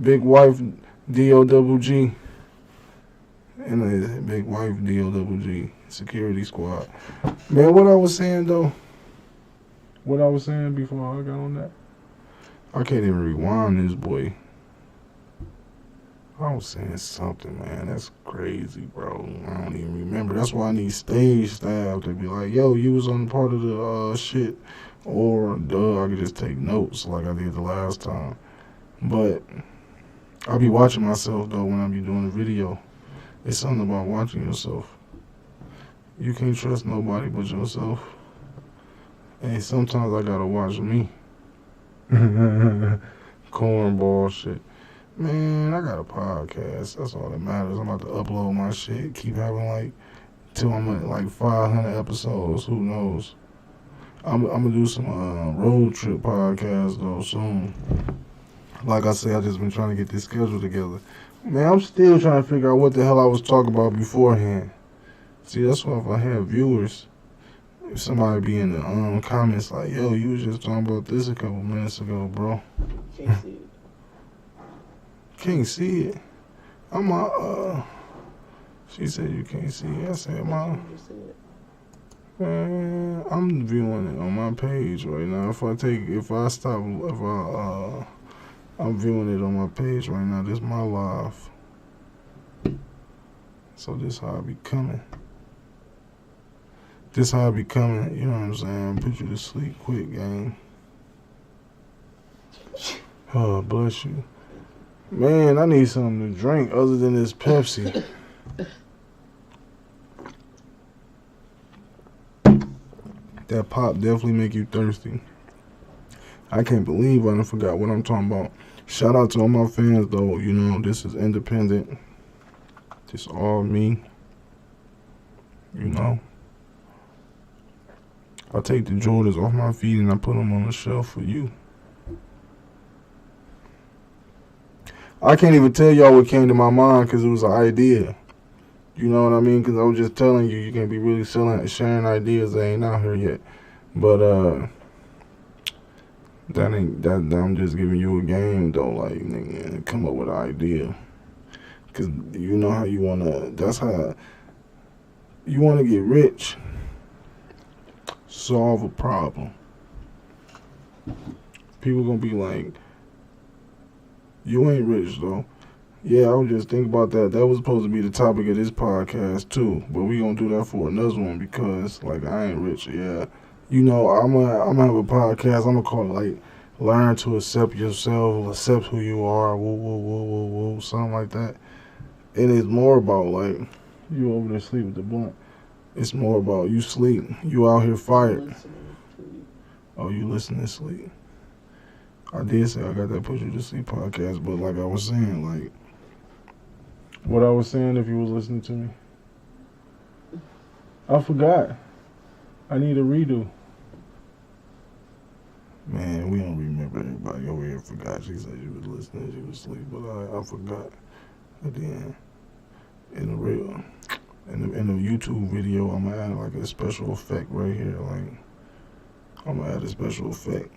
Big Wife DOWG, and the Big Wife DOWG security squad. Man, what I was saying though, before I got on that, I can't even rewind this, boy. I was saying something, man. That's crazy, bro. I don't even remember. That's why I need stage staff to be like, yo, you was on part of the shit. Or, I could just take notes like I did the last time. But I be watching myself, though, when I be doing a video. It's something about watching yourself. You can't trust nobody but yourself. And sometimes I gotta watch me. Cornball shit. Man, I got a podcast. That's all that matters. I'm about to upload my shit. Keep having till I'm at 500 episodes. Who knows? I'm gonna do some road trip podcasts though soon. Like I said, I just been trying to get this schedule together. Man, I'm still trying to figure out what the hell I was talking about beforehand. See, that's why if I have viewers, if somebody be in the comments like, yo, you was just talking about this a couple minutes ago, bro. Can't see it. Can't see it. She said you can't see it. I said, Man, I'm viewing it on my page right now. I'm viewing it on my page right now. This is my live. So this how I be coming. This how I be coming, you know what I'm saying? Put you to sleep quick, gang. Oh, bless you. Man, I need something to drink other than this Pepsi. That pop definitely make you thirsty. I can't believe I done forgot what I'm talking about. Shout out to all my fans, though. You know, this is independent. This all me. You know. I take the Jordans off my feet and I put them on the shelf for you. I can't even tell y'all what came to my mind because it was an idea. You know what I mean? Because I was just telling you can't be really sharing ideas that ain't out here yet. But I'm just giving you a game though, like nigga, come up with an idea. Because you know how you wanna. That's how you wanna get rich. Solve a problem. People gonna be like, you ain't rich though. Yeah, I was just thinking about that. That was supposed to be the topic of this podcast too, but we gonna do that for another one because, like, I ain't rich. Yeah, you know, I'm gonna have a podcast. I'm gonna call it like "Learn to Accept Yourself," accept who you are. Woo woo woo woo woo, something like that. And it's more about like you over there sleep with the blunt. It's more about you sleep. You out here fired. Oh, you listening to sleep. I did say I got that Put You to Sleep podcast, but like I was saying, like. What I was saying, if you was listening to me, I forgot. I need a redo. Man, we don't remember everybody over here forgot. She said she was listening, she was asleep, but I forgot. At the end, in the YouTube video, I'm gonna add like a special effect right here. Like I'm gonna add a special effect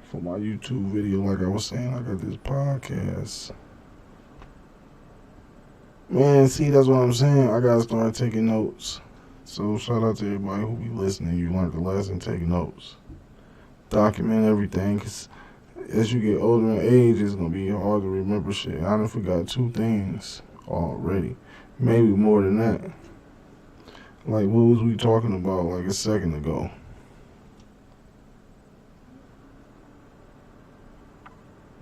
for my YouTube video. Like I was saying, I got this podcast. Man, see, that's what I'm saying. I gotta start taking notes. So shout out to everybody who be listening. You learned the lesson, take notes. Document everything, because as you get older in age, it's gonna be hard to remember shit. I done forgot 2 things already. Maybe more than that. Like, what was we talking about like a second ago?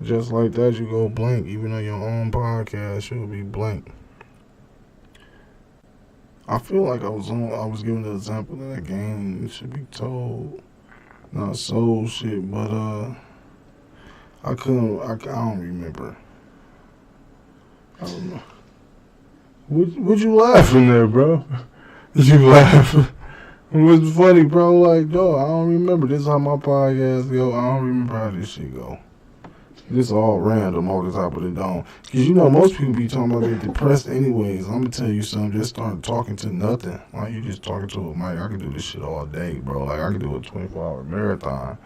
Just like that, you go blank. Even on your own podcast, you'll be blank. I feel like I was giving the example of that game should be told, not sold shit, but I don't remember. I don't know. What you laughing there, bro? You laughing? What's funny, bro? Like, dog, I don't remember. This is how my podcast go. I don't remember how this shit go. This all random all the top of the dome. Because, you know, most people be talking about they're depressed anyways. I'm going to tell you something. Just start talking to nothing. Like, you just talking to a mic. I can do this shit all day, bro. Like, I can do a 24-hour marathon.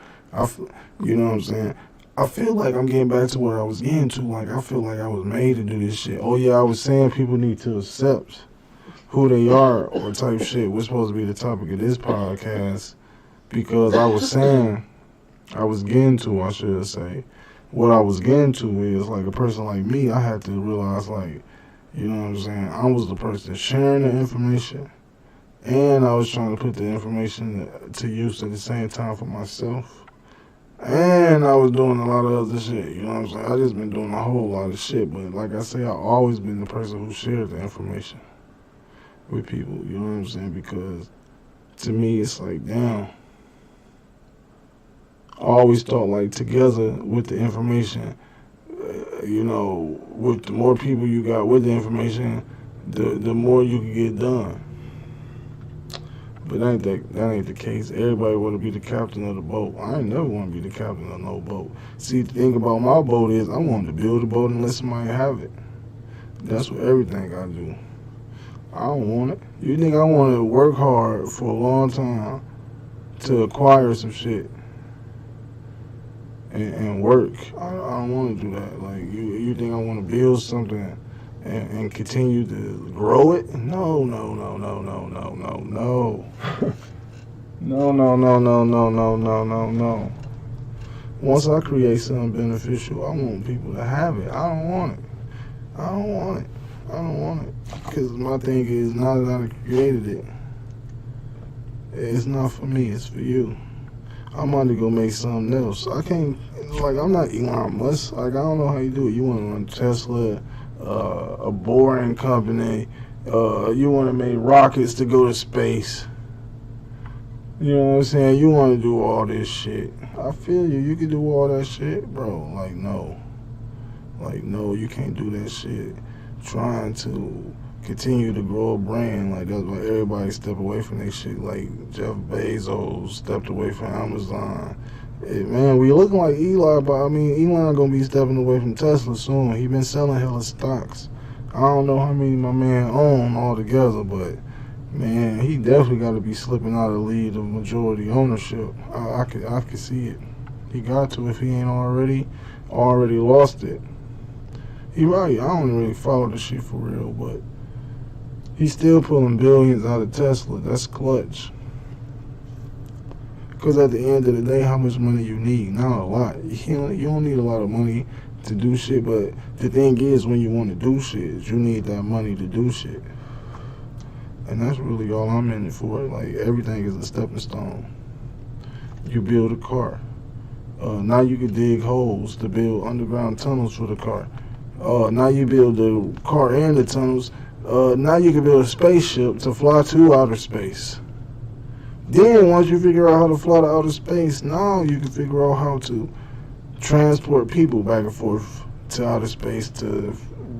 You know what I'm saying? I feel like I'm getting back to where I was getting to. Like, I feel like I was made to do this shit. Oh, yeah, I was saying people need to accept who they are or type shit. What's supposed to be the topic of this podcast. Because I was saying, I should say, what I was getting to is, like, a person like me, I had to realize, like, you know what I'm saying, I was the person sharing the information, and I was trying to put the information to use at the same time for myself, and I was doing a lot of other shit, you know what I'm saying. I just been doing a whole lot of shit, but like I say, I've always been the person who shared the information with people, you know what I'm saying, because to me, it's like, damn, I always thought, like, together with the information, you know, with the more people you got with the information, the more you can get done. But that ain't the case. Everybody want to be the captain of the boat. I ain't never want to be the captain of no boat. See, the thing about my boat is I want to build a boat and let somebody have it. That's what everything I do. I don't want it. You think I want to work hard for a long time to acquire some shit? And work. I don't want to do that. Like, you think I want to build something and continue to grow it? No, no, no, no, no, no, no, no. No, no, no, no, no, no, no, no, no. Once I create something beneficial, I want people to have it. I don't want it. I don't want it. I don't want it. Because my thing is, now that I created it, it's not for me, it's for you. I'm about to go make something else. I can't, like, I'm not Elon Musk. Like, I don't know how you do it. You want to run Tesla, a boring company. You want to make rockets to go to space. You know what I'm saying? You want to do all this shit. I feel you. You can do all that shit, bro. Like, no. Like, no, you can't do that shit. Trying to continue to grow a brand, like, that's why everybody step away from that shit. Like, Jeff Bezos stepped away from Amazon. Man, we looking like Eli, but I mean, Elon gonna be stepping away from Tesla soon. He been selling hella stocks. I don't know how many my man own altogether, but man, he definitely got to be slipping out of the lead of majority ownership. I could see it. He got to if he ain't already lost it. He right. I don't really follow the shit for real, but he's still pulling billions out of Tesla. That's clutch. Because at the end of the day, how much money you need? Not a lot. You don't need a lot of money to do shit, but the thing is, when you want to do shit, you need that money to do shit. And that's really all I'm in it for. Like, everything is a stepping stone. You build a car. Now you can dig holes to build underground tunnels for the car. Now you build the car and the tunnels. Now you can build a spaceship to fly to outer space. Then once you figure out how to fly to outer space, now you can figure out how to transport people back and forth to outer space to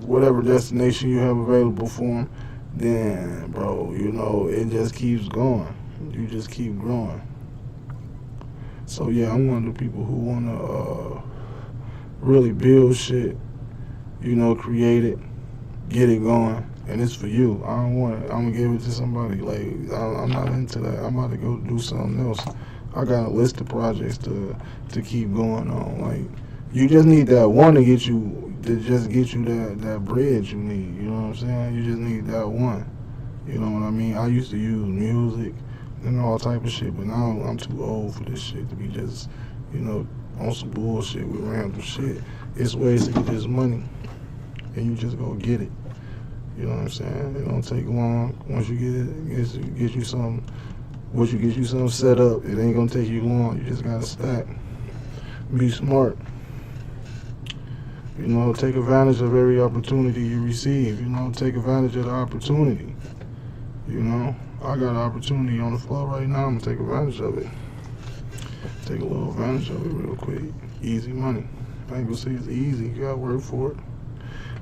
whatever destination you have available for them. Then, bro, you know, it just keeps going. You just keep growing. So yeah, I'm one of the people who want to really build shit, you know, create it, get it going. And it's for you. I don't want it. I'm going to give it to somebody. Like, I'm not into that. I'm about to go do something else. I got a list of projects to keep going on. Like, you just need that one to get you that bread you need. You know what I'm saying? You just need that one. You know what I mean? I used to use music and all type of shit, but now I'm too old for this shit to be just, you know, on some bullshit with random shit. It's ways to get this money, and you just go get it. You know what I'm saying? It don't take long. Once you get it, get you something. Once you get you something set up, it ain't gonna take you long. You just gotta stack. Be smart. You know, take advantage of every opportunity you receive. You know, take advantage of the opportunity. You know, I got an opportunity on the floor right now. I'm gonna take advantage of it. Take a little advantage of it real quick. Easy money. I ain't gonna say it's easy. You gotta work for it.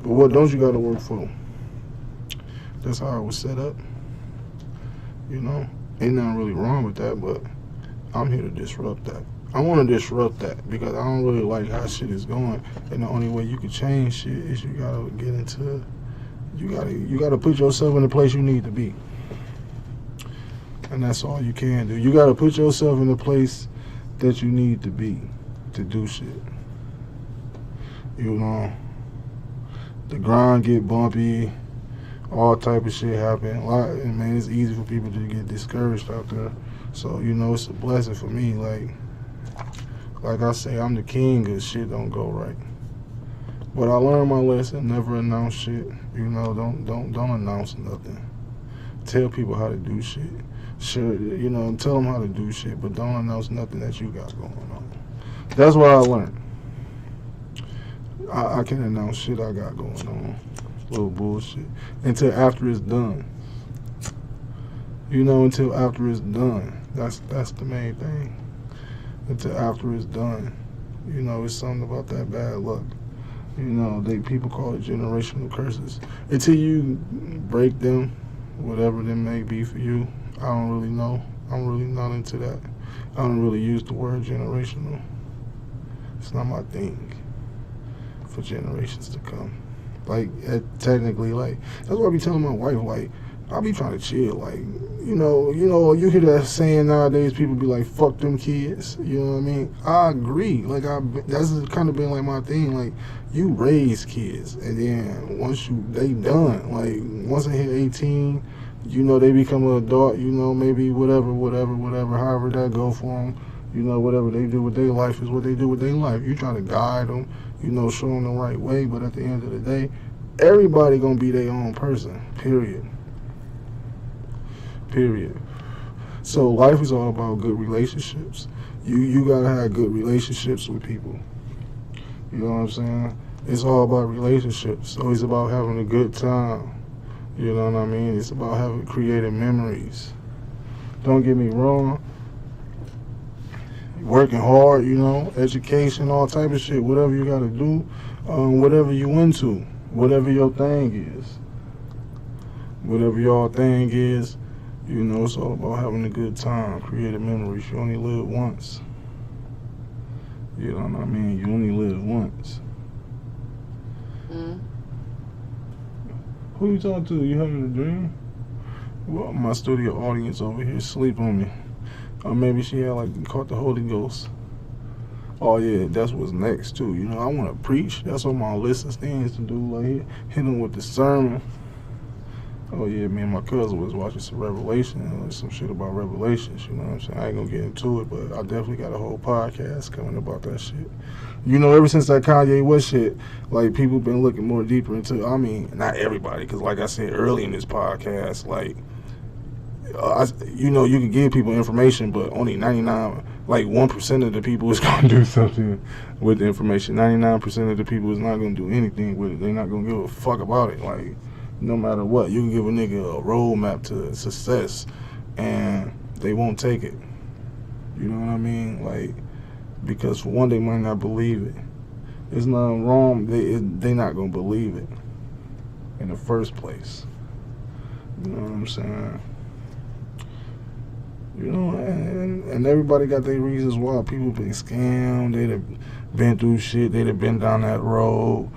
But what don't you gotta work for? That's how it was set up. You know, ain't nothing really wrong with that, but I'm here to disrupt that. I want to disrupt that because I don't really like how shit is going. And the only way you can change shit is you gotta get into, you gotta put yourself in the place you need to be. And that's all you can do. You gotta put yourself in the place that you need to be to do shit. You know, the grind get bumpy. All type of shit happen. And man, it's easy for people to get discouraged out there. So, you know, it's a blessing for me. Like I say, I'm the king of shit don't go right. But I learned my lesson. Never announce shit. You know, don't announce nothing. Tell people how to do shit. Sure, you know, tell them how to do shit, but don't announce nothing that you got going on. That's what I learned. I can't announce shit I got going on. Little bullshit until after it's done. You know, until after it's done. That's the main thing. Until after it's done. You know, it's something about that bad luck. You know, people call it generational curses. Until you break them, whatever them may be for you, I don't really know. I'm really not into that. I don't really use the word generational. It's not my thing for generations to come. Like, technically, like, that's what I be telling my wife, like, I be trying to chill, like, you hear that saying nowadays, people be like, fuck them kids, you know what I mean? I agree, like, that's kind of been like my thing, like, you raise kids, and then once they done, like, once they hit 18, they become an adult, maybe whatever, however that go for them, whatever they do with their life is what they do with their life. You try to guide them, show them the right way, but at the end of the day, everybody gonna be their own person, period. So life is all about good relationships. You gotta have good relationships with people. You know what I'm saying? It's all about relationships. So it's about having a good time. You know what I mean? It's about creating memories. Don't get me wrong. Working hard, education, all type of shit. Whatever you gotta do, whatever you into, whatever your thing is. Whatever your thing is, it's all about having a good time, creating memories. You only live once. You know what I mean? You only live once. Who you talking to? You having a dream? Well, my studio audience over here sleep on me. Or maybe she had caught the Holy Ghost. Oh yeah, that's what's next too. I want to preach. That's what my list of things to do. Hit them with the sermon. Oh yeah, me and my cousin was watching some Revelation, some shit about Revelations, you know what I'm saying? I ain't gonna get into it, but I definitely got a whole podcast coming about that shit. Ever since that Kanye West shit, people been looking more deeper into, not everybody, because like I said early in this podcast, you can give people information, but only 1% of the people is gonna do something with the information. 99% of the people is not gonna do anything with it. They're not gonna give a fuck about it, no matter what. You can give a nigga a roadmap to success, and they won't take it. You know what I mean? Because for one, they might not believe it. There's nothing wrong. They not gonna believe it in the first place. You know what I'm saying? And everybody got their reasons why. People been scammed. They'd have been through shit. They'd have been down that road.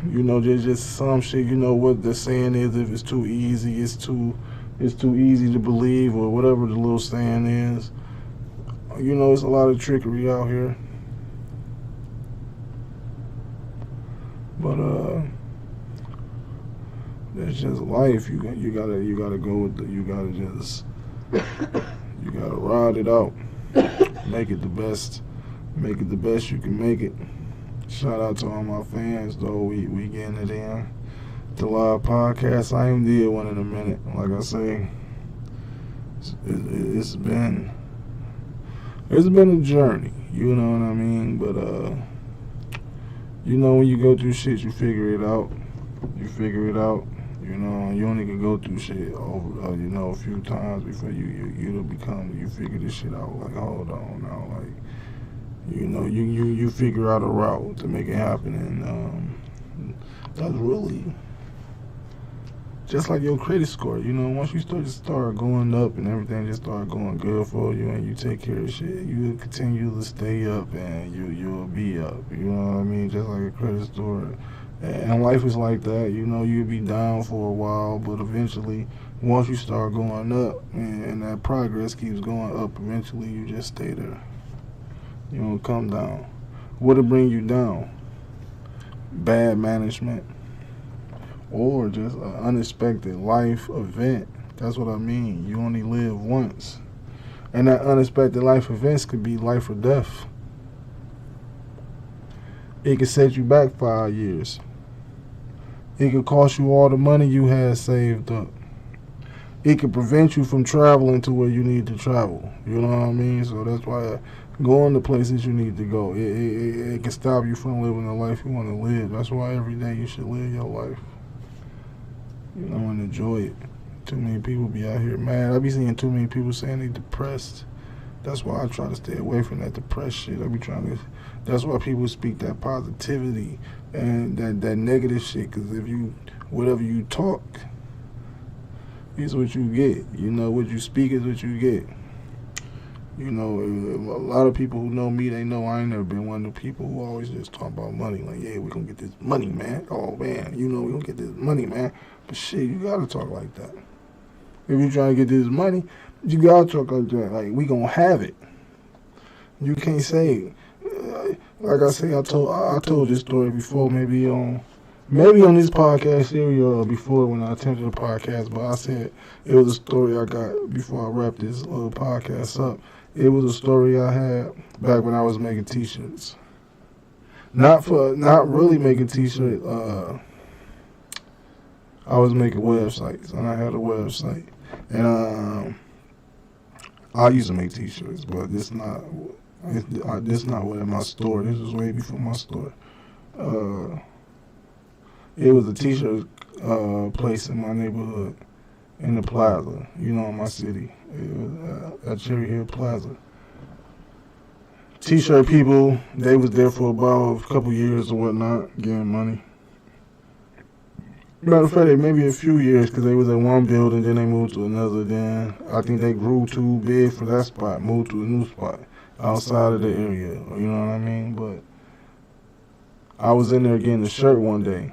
There's just some shit. What the saying is, if it's too easy, it's too easy to believe, or whatever the little saying is. It's a lot of trickery out here. But it's just life. You gotta go with you gotta ride it out. Make it the best you can make it. Shout out to all my fans, though. We getting it in. The live podcast, I ain't did one in a minute. Like I say, it's been a journey. You know what I mean? But when you go through shit, you figure it out. You only can go through shit over, a few times before you figure this shit out. Hold on now, you figure out a route to make it happen, and that's really just like your credit score. Once you start going up and everything just start going good for you, and you take care of shit, you continue to stay up, and you'll be up. You know what I mean? Just like a credit score. And life is like that. You'll be down for a while, but eventually, once you start going up, and that progress keeps going up, eventually you just stay there. You don't come down. What'll bring you down? Bad management, or just an unexpected life event. That's what I mean. You only live once. And that unexpected life events could be life or death. It could set you back 5 years. It could cost you all the money you had saved up. It could prevent you from traveling to where you need to travel. You know what I mean? So that's why going to places you need to go. It can stop you from living the life you want to live. That's why every day you should live your life. And enjoy it. Too many people be out here mad. I be seeing too many people saying they depressed. That's why I try to stay away from that depressed shit. That's why people speak that positivity and that negative shit. Because whatever you talk is what you get. What you speak is what you get. You know, a lot of people who know me, they know I ain't never been one of the people who always just talk about money. Like, yeah, we gonna get this money, man. Oh, man, you know, we gonna get this money, man. But shit, you gotta talk like that. If you trying to get this money, you gotta talk like that. Like, we gonna have it. You can't say, like I say, I told this story before, maybe on this podcast series or before when I attempted the podcast, but I said it was a story I got before I wrapped this little podcast up. It was a story I had back when I was making t-shirts. Not really making t-shirts. I was making websites, and I had a website, and I used to make t-shirts, but this not what in my store. This was way before my store. It was a t-shirt place in my neighborhood, in the plaza, you know, in my city. It was at Cherry Hill Plaza. T-shirt people, they was there for about a couple years or whatnot, getting money. Matter of fact, maybe a few years, because they was in one building, then they moved to another. Then I think they grew too big for that spot, moved to a new spot outside of the area. You know what I mean? But I was in there getting a shirt one day,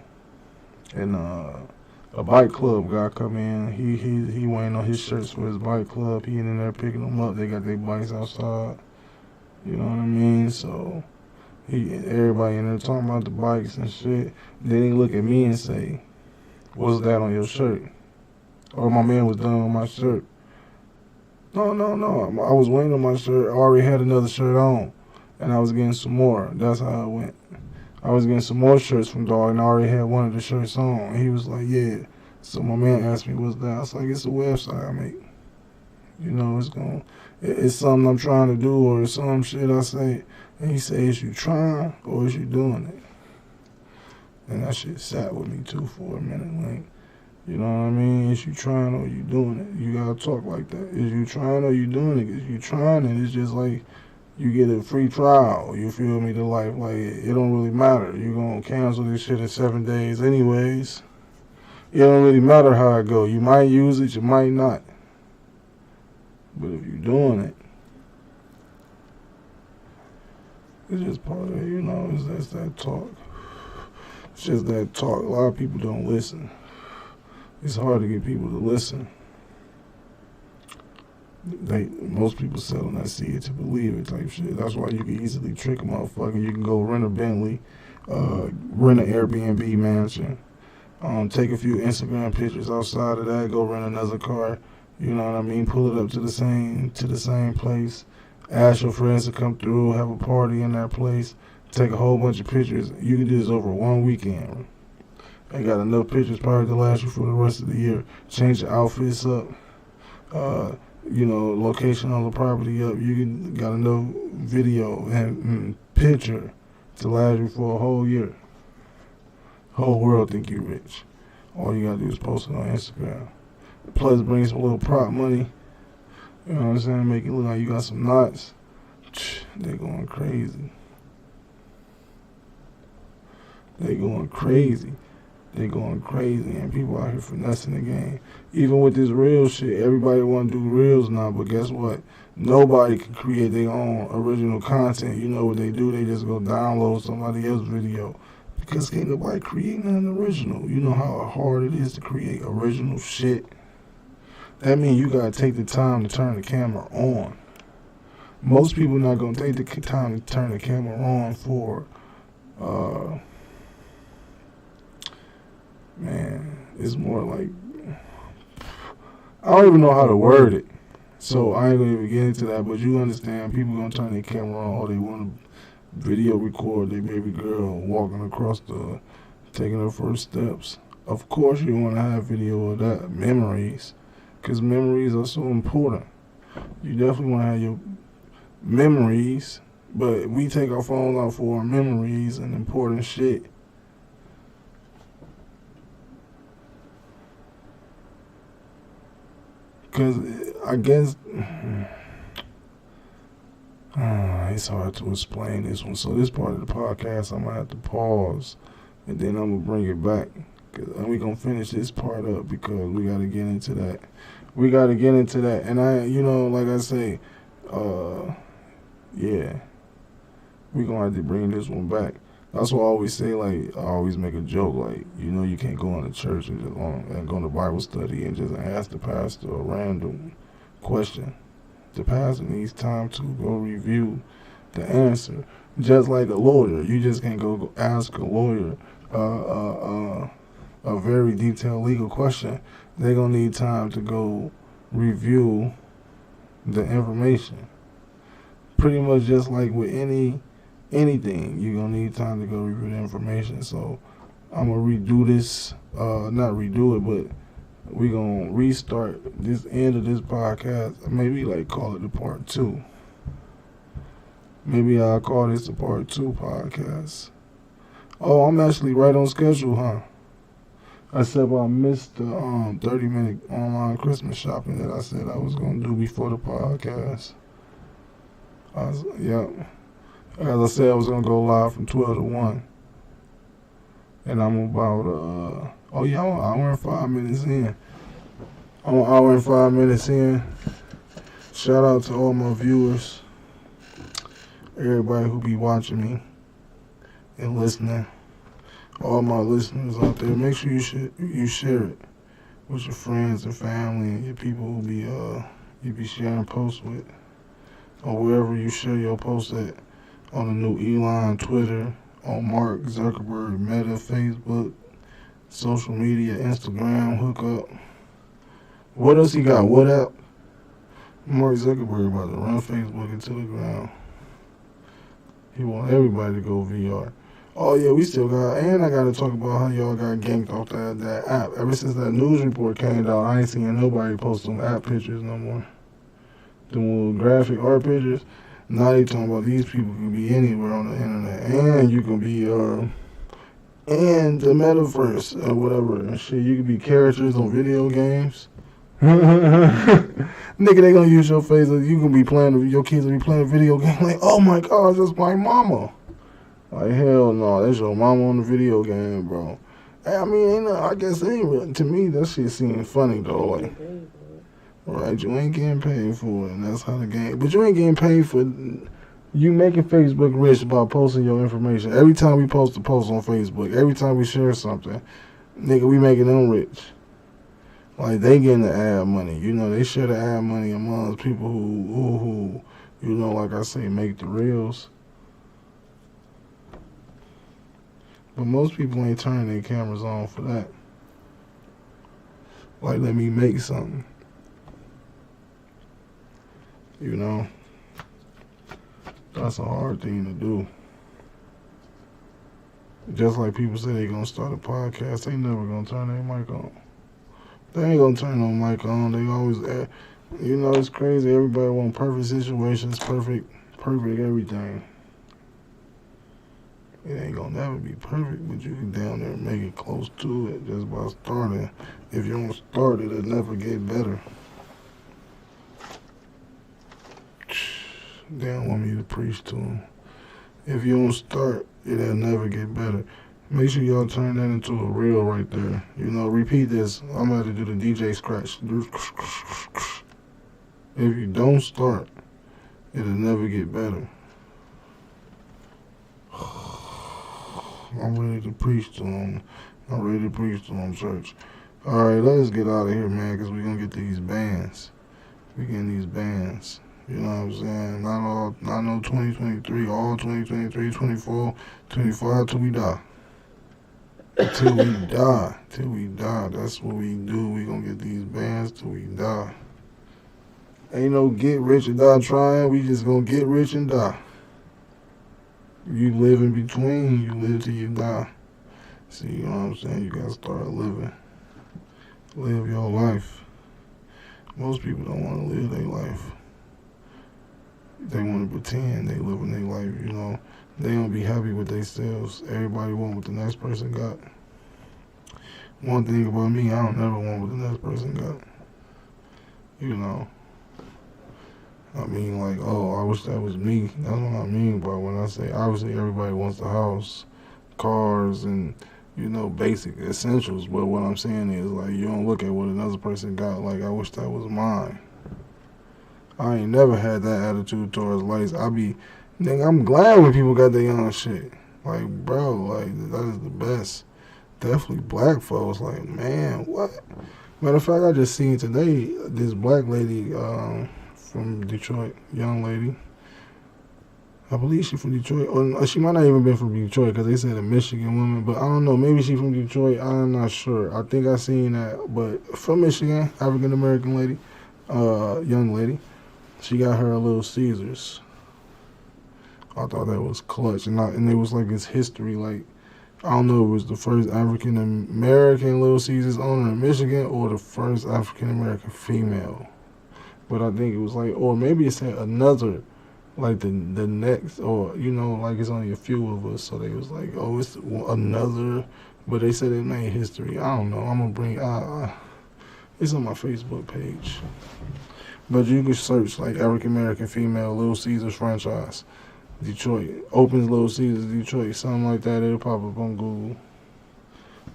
and a bike club guy come in. He waiting on his shirts for his bike club. He in there picking them up. They got their bikes outside. You know what I mean? So everybody in there talking about the bikes and shit. Then he look at me and say, "What's that on your shirt?" Or my man was done on my shirt. No. I was waiting on my shirt. I already had another shirt on, and I was getting some more. That's how it went. I was getting some more shirts from Dog, and I already had one of the shirts on. And he was like, "Yeah." So my man asked me, "What's that?" I was like, "It's a website I make. You know, it's something I'm trying to do, or it's some shit I say." And he said, "Is you trying, or is you doing it?" And that shit sat with me too for a minute. Like, you know what I mean? Is you trying or you doing it? You gotta talk like that. Is you trying or you doing it? If you trying it, it's just like you get a free trial. You feel me? To life, like it don't really matter. You gonna cancel this shit in 7 days anyways. It don't really matter how it go. You might use it, you might not. But if you doing it, it's just part of it, you know. It's just that talk. It's just that talk. A lot of people don't listen. It's hard to get people to listen. Most people sell on that see it to believe it type shit. That's why you can easily trick a motherfucker. You can go rent a Bentley, rent an Airbnb mansion, take a few Instagram pictures outside of that, go rent another car. You know what I mean? Pull it up to the same place. Ask your friends to come through, have a party in that place, take a whole bunch of pictures. You can do this over one weekend. They got enough pictures probably to last you for the rest of the year. Change the outfits up. You know, location on the property up. You got enough video and picture to last you for a whole year. Whole world think you rich. All you gotta do is post it on Instagram. Plus bring some little prop money. You know what I'm saying? Make it look like you got some knots. They going crazy. They going crazy, and people out here finessing the game. Even with this real shit, everybody want to do reels now, but guess what? Nobody can create their own original content. You know what they do? They just go download somebody else's video. Because can't nobody create nothing original. You know how hard it is to create original shit? That means you gotta take the time to turn the camera on. Most people not gonna take the time to turn the camera on for, man, it's more like, I don't even know how to word it. So I ain't gonna even get into that, but you understand, people gonna turn their camera on, or they wanna video record their baby girl walking across taking her first steps. Of course you wanna have video of that, memories. Because memories are so important. You definitely want to have your memories, but we take our phones out for our memories and important shit. Because I guess it's hard to explain this one. So this part of the podcast, I'm going to have to pause, and then I'm going to bring it back. And we're going to finish this part up because we got to get into that. And I, you know, like I say, yeah, we gonna have to bring this one back. That's why I always say, like, I always make a joke, like, you can't go into church and just go to Bible study and just ask the pastor a random question. The pastor needs time to go review the answer. Just like a lawyer, you just can't go ask a lawyer a very detailed legal question. They're gonna need time to go review the information. Pretty much just like with anything, you're gonna need time to go review the information. So I'm gonna redo this, not redo it, but we're gonna restart this end of this podcast. Maybe like call it the part 2. Maybe I'll call this the part 2 podcast. Oh, I'm actually right on schedule, huh? Except I missed the 30-minute online Christmas shopping that I said I was gonna do before the podcast. Yep. As I said, I was gonna go live from 12 to 1. And I'm about I'm an hour and 5 minutes in. I'm an hour and 5 minutes in. Shout out to all my viewers, everybody who be watching me and listening. All my listeners out there, make sure you share it with your friends and family and your people who you be sharing posts with, or wherever you share your posts at, on the new Elon Twitter, on Mark Zuckerberg, Meta, Facebook, social media, Instagram, hook up. What else he got? What up? Mark Zuckerberg about to run Facebook into the ground. He want everybody to go VR. Oh yeah, we still got, and I gotta talk about how y'all got ganked off that app. Ever since that news report came out, I ain't seen nobody post them app pictures no more. Them little graphic art pictures. Now they talking about these people can be anywhere on the internet, and you can be and the metaverse or whatever and shit. You can be characters on video games. Nigga, they gonna use your face. You can be playing. Your kids will be playing a video game. Like, oh my god, that's my mama. Like, hell no, that's your mama on the video game, bro. I mean, I guess it ain't really, to me, that shit seems funny, though. Like, right, you ain't getting paid for it, and that's how the game, but you ain't getting paid for you making Facebook rich by posting your information. Every time we post a post on Facebook, every time we share something, nigga, we making them rich. Like, they getting the ad money. They share the ad money amongst people who like I say, make the reels. But most people ain't turning their cameras on for that. Like, let me make something. That's a hard thing to do. Just like people say they gonna start a podcast, they never gonna turn their mic on. They ain't gonna turn no mic on. They always, it's crazy. Everybody want perfect situations, perfect everything. It ain't gonna never be perfect, but you can down there and make it close to it just by starting. If you don't start it, it'll never get better. They don't want me to preach to them. If you don't start, it'll never get better. Make sure y'all turn that into a reel right there. Repeat this. I'm going to have to do the DJ scratch. If you don't start, it'll never get better. I'm ready to preach to them. Church. All right, let's get out of here, man, because we're going to get these bands. We're getting these bands. You know what I'm saying? Not no 2023, all 2023, 24, 25 till we die. Till we die. That's what we do. We gonna get these bands till we die. Ain't no get rich or die trying. We just gonna get rich and die. You live in between. You live till you die. See, you know what I'm saying? You gotta start living. Live your life. Most people don't want to live their life. They want to pretend they living their life, They don't be happy with themselves. Everybody want what the next person got. One thing about me, I don't never want what the next person got. I mean, like, oh, I wish that was me. That's what I mean by when I say, obviously everybody wants a house, cars, and, basic essentials. But what I'm saying is, like, you don't look at what another person got like, I wish that was mine. I ain't never had that attitude towards lights. Nigga, I'm glad when people got their own shit. Like, bro, like, that is the best. Definitely black folks, like, man, what? Matter of fact, I just seen today this black lady from Detroit, young lady. I believe she's from Detroit. Or she might not even been from Detroit because they said a Michigan woman. But I don't know. Maybe she's from Detroit. I'm not sure. I think I seen that. But from Michigan, African-American lady, young lady. She got her a Little Caesars. I thought that was clutch. And it was like its history. Like, I don't know if it was the first African-American Little Caesars owner in Michigan or the first African-American female. But I think it was like, or maybe it said another, like the next, or, you know, like it's only a few of us. So they was like, oh, it's another. But they said it made history. I don't know. I'm going to bring, it's on my Facebook page. But you can search like African-American female Little Caesars franchise. Detroit. Opens Little Caesars Detroit. Something like that. It'll pop up on Google.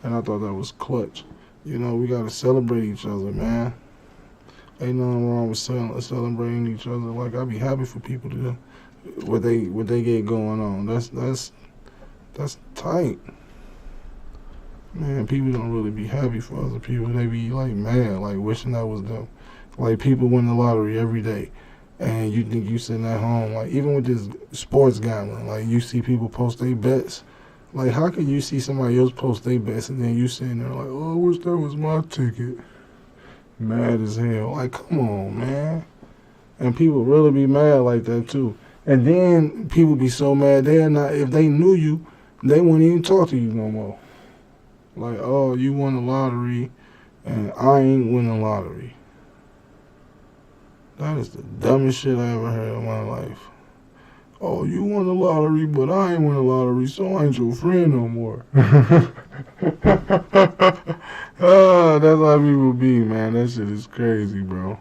And I thought that was clutch. You know, we got to celebrate each other, man. Ain't nothing wrong with celebrating each other. Like, I be happy for people to what they get going on. That's tight. Man, people don't really be happy for other people. They be like mad, like wishing that was them. Like, people win the lottery every day, and you think you sitting at home. Like, even with this sports gambling, like, you see people post their bets. Like, how can you see somebody else post their bets and then you sitting there like, oh, I wish that was my ticket. Mad as hell. Like, come on, man. And people really be mad like that too. And then people be so mad if they knew you, they wouldn't even talk to you no more. Like, oh, you won the lottery and I ain't win the lottery. That is the dumbest shit I ever heard in my life. Oh, you won the lottery, but I ain't won the lottery, so I ain't your friend no more. Oh, that's how people be, man. That shit is crazy, bro.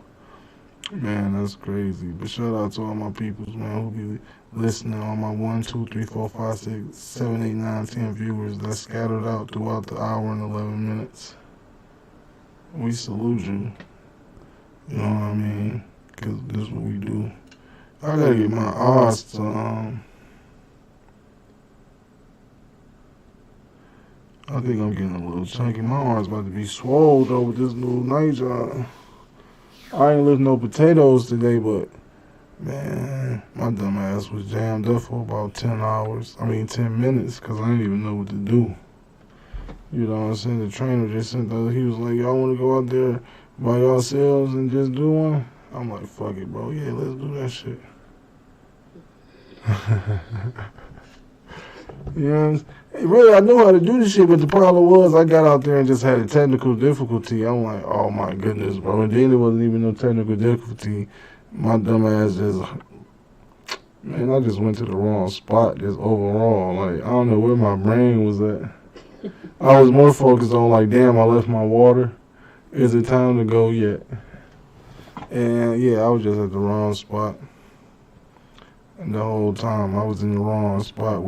Man, that's crazy. But shout out to all my peoples, man, who be listening. All my 1, 2, 3, 4, 5, 6, 7, 8, 9, 10 viewers that's scattered out throughout the hour and 11 minutes. We salute you. You know what I mean? Because this is what we do. I gotta get my odds to, I think I'm getting a little chunky. My arm's about to be swole though with this new night job. I ain't lifting no potatoes today, but man, my dumb ass was jammed up for about 10 minutes, because I didn't even know what to do. You know what I'm saying? The trainer just sent out, he was like, y'all want to go out there by yourselves and just do one? I'm like, fuck it, bro. Yeah, let's do that shit. You know, really, I know how to do this shit, but the problem was I got out there and just had a technical difficulty. I'm like, oh my goodness, bro. And then it wasn't even no technical difficulty. My dumb ass just, man, I just went to the wrong spot just overall. Like, I don't know where my brain was at. I was more focused on like, damn, I left my water. Is it time to go yet? And yeah, I was just at the wrong spot. And the whole time I was in the wrong spot,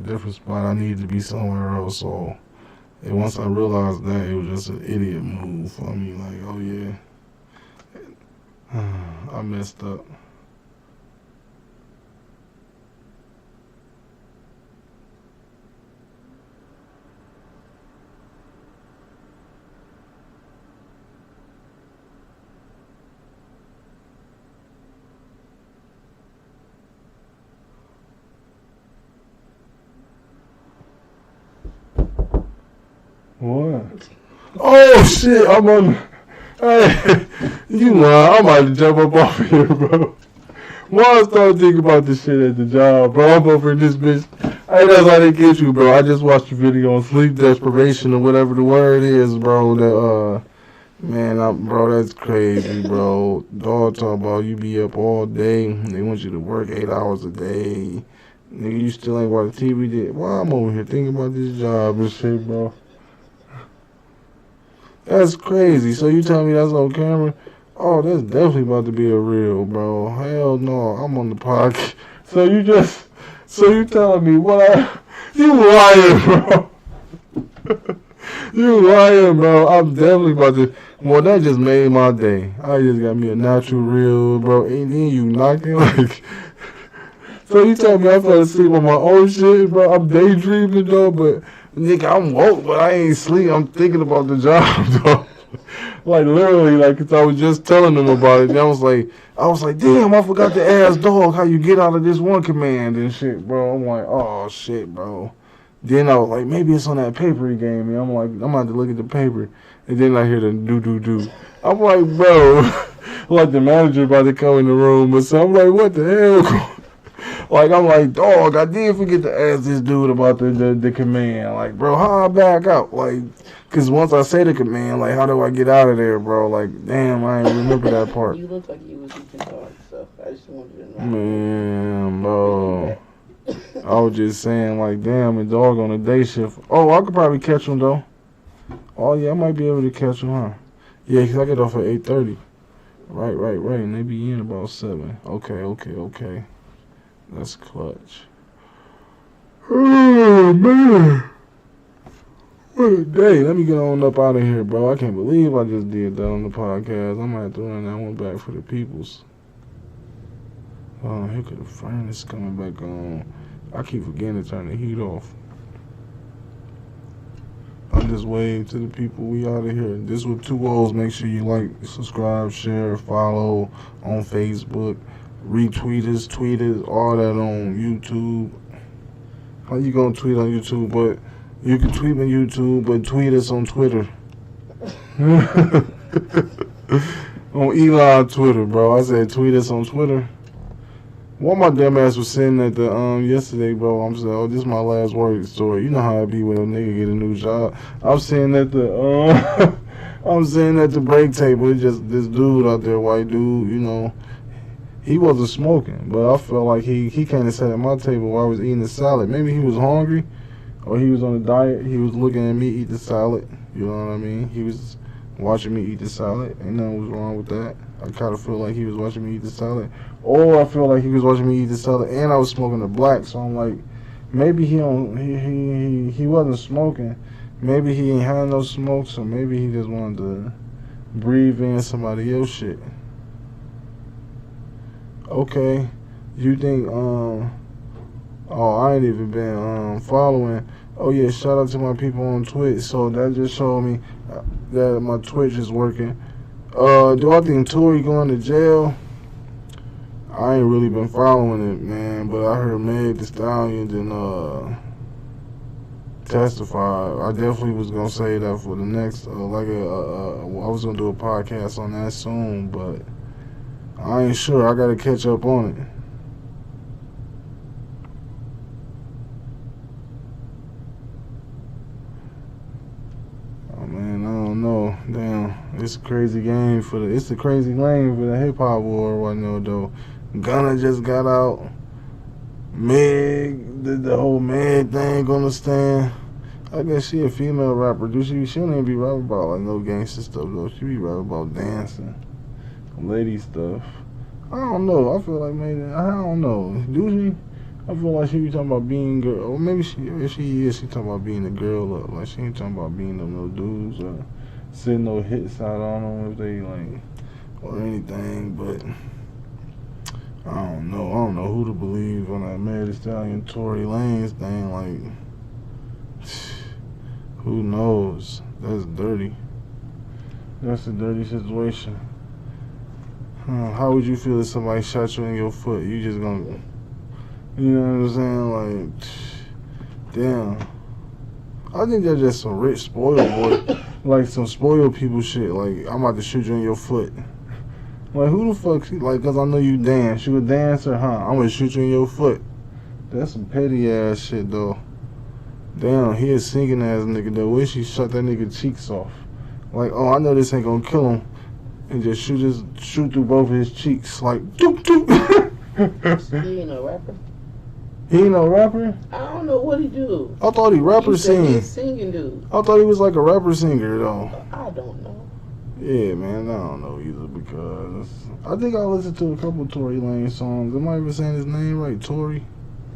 different spot. I needed to be somewhere else. So, and once I realized that, it was just an idiot move for me. Like, oh yeah, I messed up. What? Oh shit! I'm on. Hey, you know, I'm about to jump up off of here, bro. Once I started thinking about this shit at the job, bro, I'm over in this bitch. Hey, that's how they get you, bro. I just watched a video on sleep deprivation or whatever the word is, bro. That man, bro, that's crazy, bro. Dog talking about you be up all day. They want you to work 8 hours a day. Nigga, you still ain't watching TV. Why I'm over here thinking about this job and shit, bro. That's crazy. So you tell me that's on camera? Oh, that's definitely about to be a real, bro. Hell no, I'm on the podcast. So you telling me you lying, bro? You lying, bro. I'm definitely about to. Well, that just made my day. I just got me a natural reel, bro. And then you knocking like. So you tell me I fell asleep on my own shit, bro. I'm daydreaming, though, but nigga, I'm woke, but I ain't sleep. I'm thinking about the job, though. Like literally, like, 'cause I was just telling them about it. And I was like, damn, I forgot to ask dog how you get out of this one command and shit, bro. I'm like, oh shit, bro. Then I was like, maybe it's on that paper he gave me. I'm like, I'm about to look at the paper, and then I hear the do. I'm like, bro, like the manager about to come in the room or something. I'm like, what the hell? Like, I'm like, dog, I did forget to ask this dude about the command. Like, bro, how I back out? Like, because once I say the command, like, how do I get out of there, bro? Like, damn, I ain't remember that part. You look like you was eating dog stuff. I just wanted to know. Man, bro. I was just saying, like, damn, a dog on a day shift. Oh, I could probably catch him, though. Oh, yeah, I might be able to catch him, huh? Yeah, because I get off at 8:30. Right. And they be in about 7. Okay. That's clutch. Oh, man. What a day. Let me get on up out of here, bro. I can't believe I just did that on the podcast. I might have to run that one back for the peoples. Oh, here could the furnace coming back on. I keep forgetting to turn the heat off. I'm just waving to the people. We out of here. This with 2O's. Make sure you like, subscribe, share, follow on Facebook. Retweet us, tweet us, all that on YouTube. How you gonna tweet on YouTube? But you can tweet on YouTube, but tweet us on Twitter. On Elon Twitter, bro. I said tweet us on Twitter. What my dumb ass was saying at the yesterday, bro. I'm saying, oh, this is my last work story. You know how it be when a nigga get a new job. I'm saying at the I'm saying at the break table, it's just this dude out there, white dude, you know. He wasn't smoking, but I felt like he came and sat at my table while I was eating the salad. Maybe he was hungry, or he was on a diet. He was looking at me eat the salad. You know what I mean? He was watching me eat the salad. Ain't nothing was wrong with that. I kind of feel like he was watching me eat the salad. Or I feel like he was watching me eat the salad, and I was smoking the black. So I'm like, maybe he wasn't smoking. Maybe he ain't had no smoke, so maybe he just wanted to breathe in somebody else's shit. Okay, you think, oh, I ain't even been, following. Oh, yeah, shout out to my people on Twitch. So that just showed me that my Twitch is working. Do I think Tory going to jail? I ain't really been following it, man, but I heard Meg Thee Stallion didn't, testify. I definitely was going to say that for the next, I was going to do a podcast on that soon, but I ain't sure. I gotta catch up on it. Oh man, I don't know. Damn, it's a crazy game it's a crazy lane for the hip hop war right now though. Gunna just got out. Meg, the whole Meg thing gonna stand. I guess she a female rapper. She don't even be rapping about like no gangster stuff though. She be rapping about dancing, lady stuff. I don't know. I feel like maybe I don't know. Do she? I feel like she be talking about being girl. Or maybe she talking about being a girl up. Like she ain't talking about being them no dudes or sitting no hits out on them if they like or anything. But I don't know. I don't know who to believe on that Meg Thee Stallion Tory Lanez thing. Like who knows? That's dirty. That's a dirty situation. How would you feel if somebody shot you in your foot? You just gonna, you know what I'm saying? Like, damn. I think that's just some rich spoiled boy, like some spoiled people shit. Like, I'm about to shoot you in your foot. Like, who the fuck? Like, cause I know you dance. You a dancer, huh? I'm gonna shoot you in your foot. That's some petty ass shit though. Damn, he a singing ass nigga though. Wish he shot that nigga cheeks off. Like, oh, I know this ain't gonna kill him. And just shoot through both of his cheeks, like doop doop. He ain't no rapper. He ain't no rapper? I don't know what he do. I thought he rapper sing. He's singing dude. I thought he was like a rapper singer though. I don't know. Yeah, man, I don't know either because I think I listened to a couple Tory Lanez songs. Am I even saying his name right? Tory?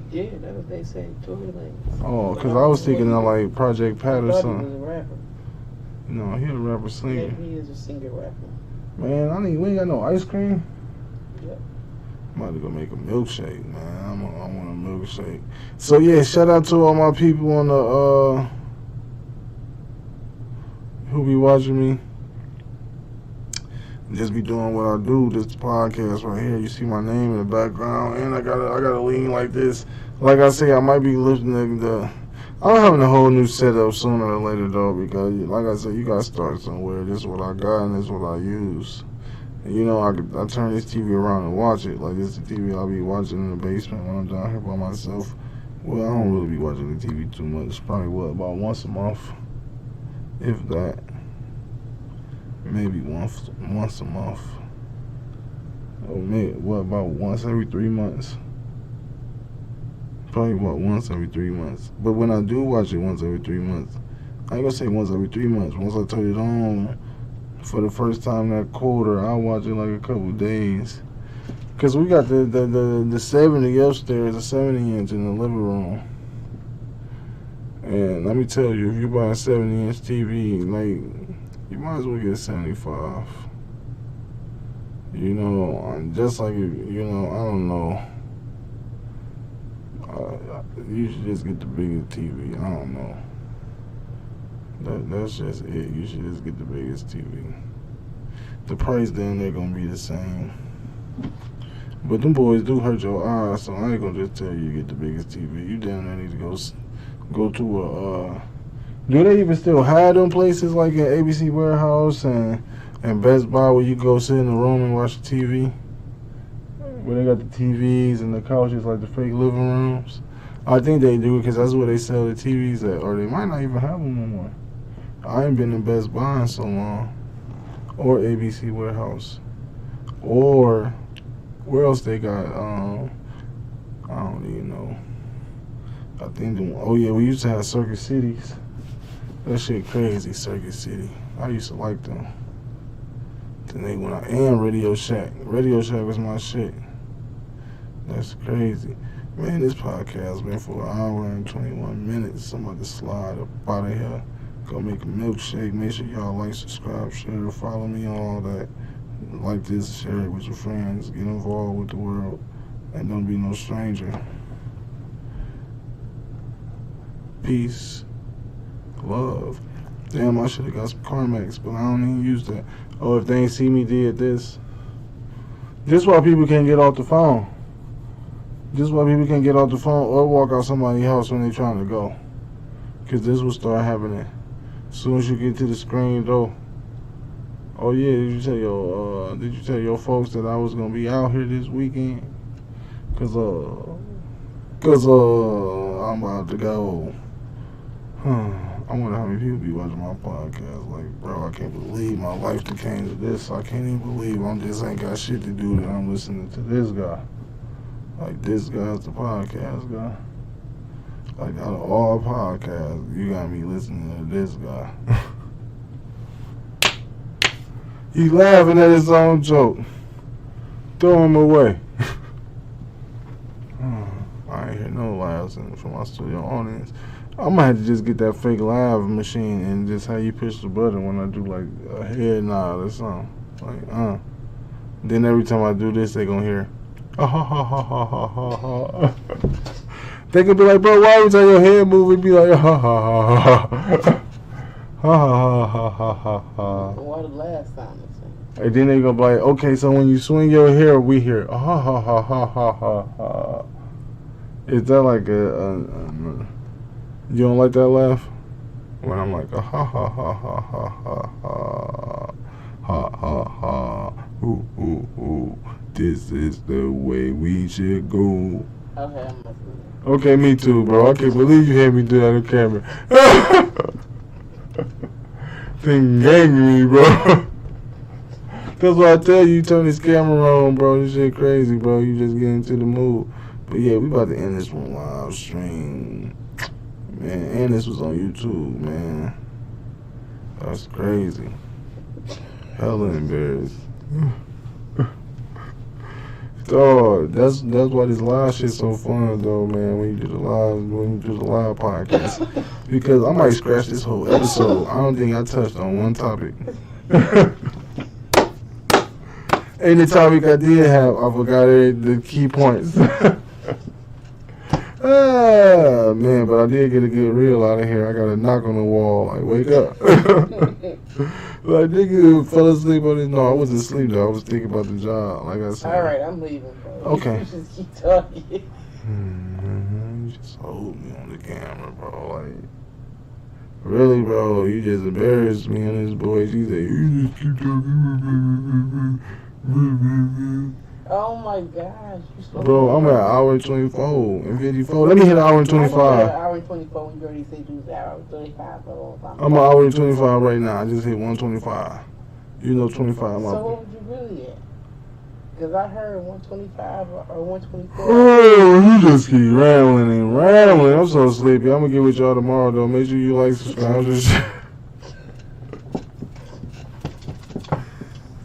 Yeah, that's what they say. Tory Lanez. Oh, because I was thinking of like Project Pat or something. He was a rapper. No, he a rapper singer. Maybe he is a singer rapper. Man, we ain't got no ice cream. Yep. I'm about to go make a milkshake, man. I want a milkshake. So yeah, shout out to all my people on the who be watching me. Just be doing what I do. This podcast right here. You see my name in the background, and I gotta lean like this. Like I say, I might be lifting the. I'm having a whole new setup sooner or later though, because like I said, you gotta start somewhere. This is what I got, and this is what I use. And, you know, I turn this TV around and watch it. Like, this is the TV I'll be watching in the basement when I'm down here by myself. Well, I don't really be watching the TV too much. Probably, about once a month, if that. Maybe once a month. Or maybe, about once every 3 months. Probably once every 3 months. But when I do watch it once every 3 months, I ain't gonna say once every 3 months. Once I turn it on for the first time that quarter, I'll watch it like a couple of days. Cause we got the 70 upstairs, the 70-inch in the living room. And let me tell you, if you buy a 70-inch TV, like, you might as well get 75. You know, just like, you know, I don't know. You should just get the biggest TV. I don't know. That's just it. You should just get the biggest TV. The price down there gonna be the same. But them boys do hurt your eyes, so I ain't gonna just tell you to get the biggest TV. You down there need to go to a. Do they even still have them places like an ABC Warehouse and Best Buy where you go sit in the room and watch the TV? Where they got the TVs and the couches like the fake living rooms? I think they do because that's where they sell the TVs at, or they might not even have them no more. I ain't been in Best Buy in so long, or ABC Warehouse, or where else they got? I don't even know. I think oh yeah, we used to have Circuit Cities. That shit crazy, Circuit City. I used to like them. Then they went out, and Radio Shack. Radio Shack was my shit. That's crazy. Man, this podcast been for 1 hour and 21 minutes. I'm about to slide up out of here. Go make a milkshake. Make sure y'all like, subscribe, share, follow me on all that. Like this, share it with your friends. Get involved with the world. And don't be no stranger. Peace. Love. Damn, I should have got some Carmex, but I don't even use that. Oh, if they ain't see me did this. This is why people can't get off the phone. This is why people can't get off the phone or walk out somebody's house when they trying to go. Because this will start happening. As soon as you get to the screen, though. Oh, yeah, did you tell your folks that I was going to be out here this weekend? Because I'm about to go. I wonder how many people be watching my podcast. Like, bro, I can't believe my life became to this. I can't even believe I just ain't got shit to do that I'm listening to this guy. Like, this guy's the podcast guy. Like, out of all podcasts, you got me listening to this guy. He laughing at his own joke. Throw him away. I ain't hear no laughs from my studio audience. I might have to just get that fake live machine and just how you push the button when I do like a head nod or something. Like, Then every time I do this, they gonna hear, ha ha ha ha ha ha ha. They could be like, bro, why every time your head move, it be like, ha ha ha ha ha. Ha ha ha ha ha ha. Why the last time the same? And then they gonna be like, okay, so when you swing your hair, we hear, ha ha ha ha ha ha ha. Is that like you don't like that laugh? When I'm like, ha ha ha ha ha ha ha ha ha ha, ooh ooh ooh, this is the way we should go. Okay, I'm listening. Okay, me too, bro. I can't believe you had me do that on camera. Thing gang me, bro. That's why I tell you, turn this camera on, bro. This shit crazy, bro. You just get into the mood. But yeah, we about to end this one live stream. Man, and this was on YouTube, man. That's crazy. Hella embarrassed. Dog, that's why this live shit's so fun though, man. When you do the live podcast, because I might scratch this whole episode. I don't think I touched on one topic. And the topic I did have, I forgot the key points. Ah, man, but I did get a good reel out of here. I got a knock on the wall, like, wake up. Like, nigga fell asleep on it. No, I wasn't asleep, though. I was thinking about the job, like I said. All right, I'm leaving, bro. Okay. You just keep talking. You just hold me on the camera, bro. Like, really, bro, you just embarrassed me on this voice. You say, you just keep talking. Oh my gosh. Bro, I'm at an hour and 24 and 54. Let me hit an hour and 25. I'm at an hour and 24 when you already said you was an hour and 25 for a long time. I'm an hour and 25 right now. I just hit 125. You know 25. So what would you really at? Because I heard 125 or 124. Oh, you just keep rambling and rambling. I'm so sleepy. I'm going to get with y'all tomorrow, though. Make sure you like, subscribe.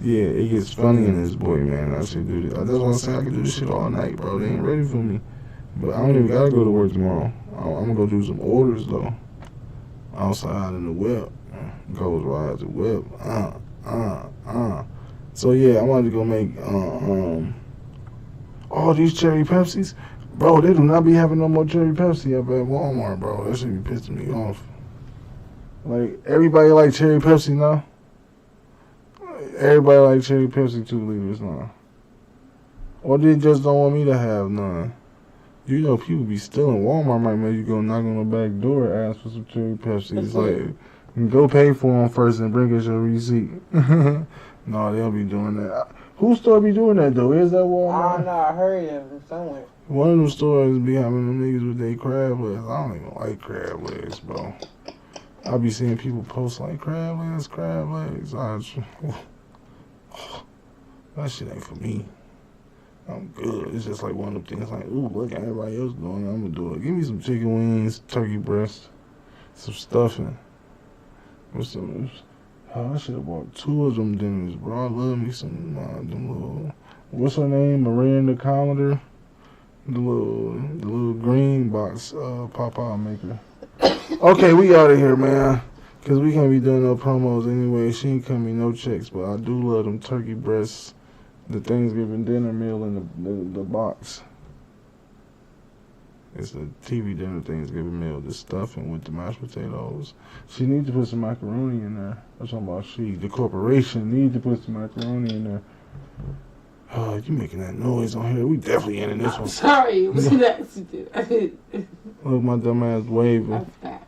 Yeah, it gets funny in this boy, man. I should do this. That's why I say I can do this shit all night, bro. They ain't ready for me. But I don't even gotta go to work tomorrow. I'm gonna go do some orders, though. Outside in the whip. Goes right the whip. So, yeah, I wanted to go make, all these cherry Pepsis. Bro, they do not be having no more cherry Pepsi up at Walmart, bro. That should be pissing me off. Like, everybody like cherry Pepsi now. Everybody like cherry Pepsi 2 liters now. Or they just don't want me to have none. You know, people be stealing. Walmart might make you go knock on the back door and ask for some cherry Pepsi. It's like, go pay for them first and bring us your receipt. No, they'll be doing that. Whose store be doing that, though? Is that Walmart? I don't know. I heard it from somewhere. One of them stores be having them niggas with their crab legs. I don't even like crab legs, bro. I be seeing people post like crab legs. That shit ain't for me. I'm good. It's just like one of them things like, ooh, look at everybody else doing it. I'm gonna do it. Give me some chicken wings, turkey breast, some stuffing. With some, I should have bought 2 of them dinners, bro. I love me some them little, what's her name? Miranda Collender. The little green box Popeye maker. Okay, we out of here, man. Because we can't be doing no promos anyway. She ain't coming no checks, but I do love them turkey breasts, the Thanksgiving dinner meal in the box. It's the TV dinner Thanksgiving meal, the stuffing with the mashed potatoes. She needs to put some macaroni in there. I'm talking about the corporation needs to put some macaroni in there. Oh, you making that noise on here. We definitely ending this one. Sorry, it was an accident. Look, my dumb ass waving. I'm fat.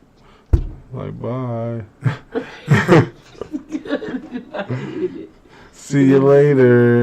Like, bye. See you later.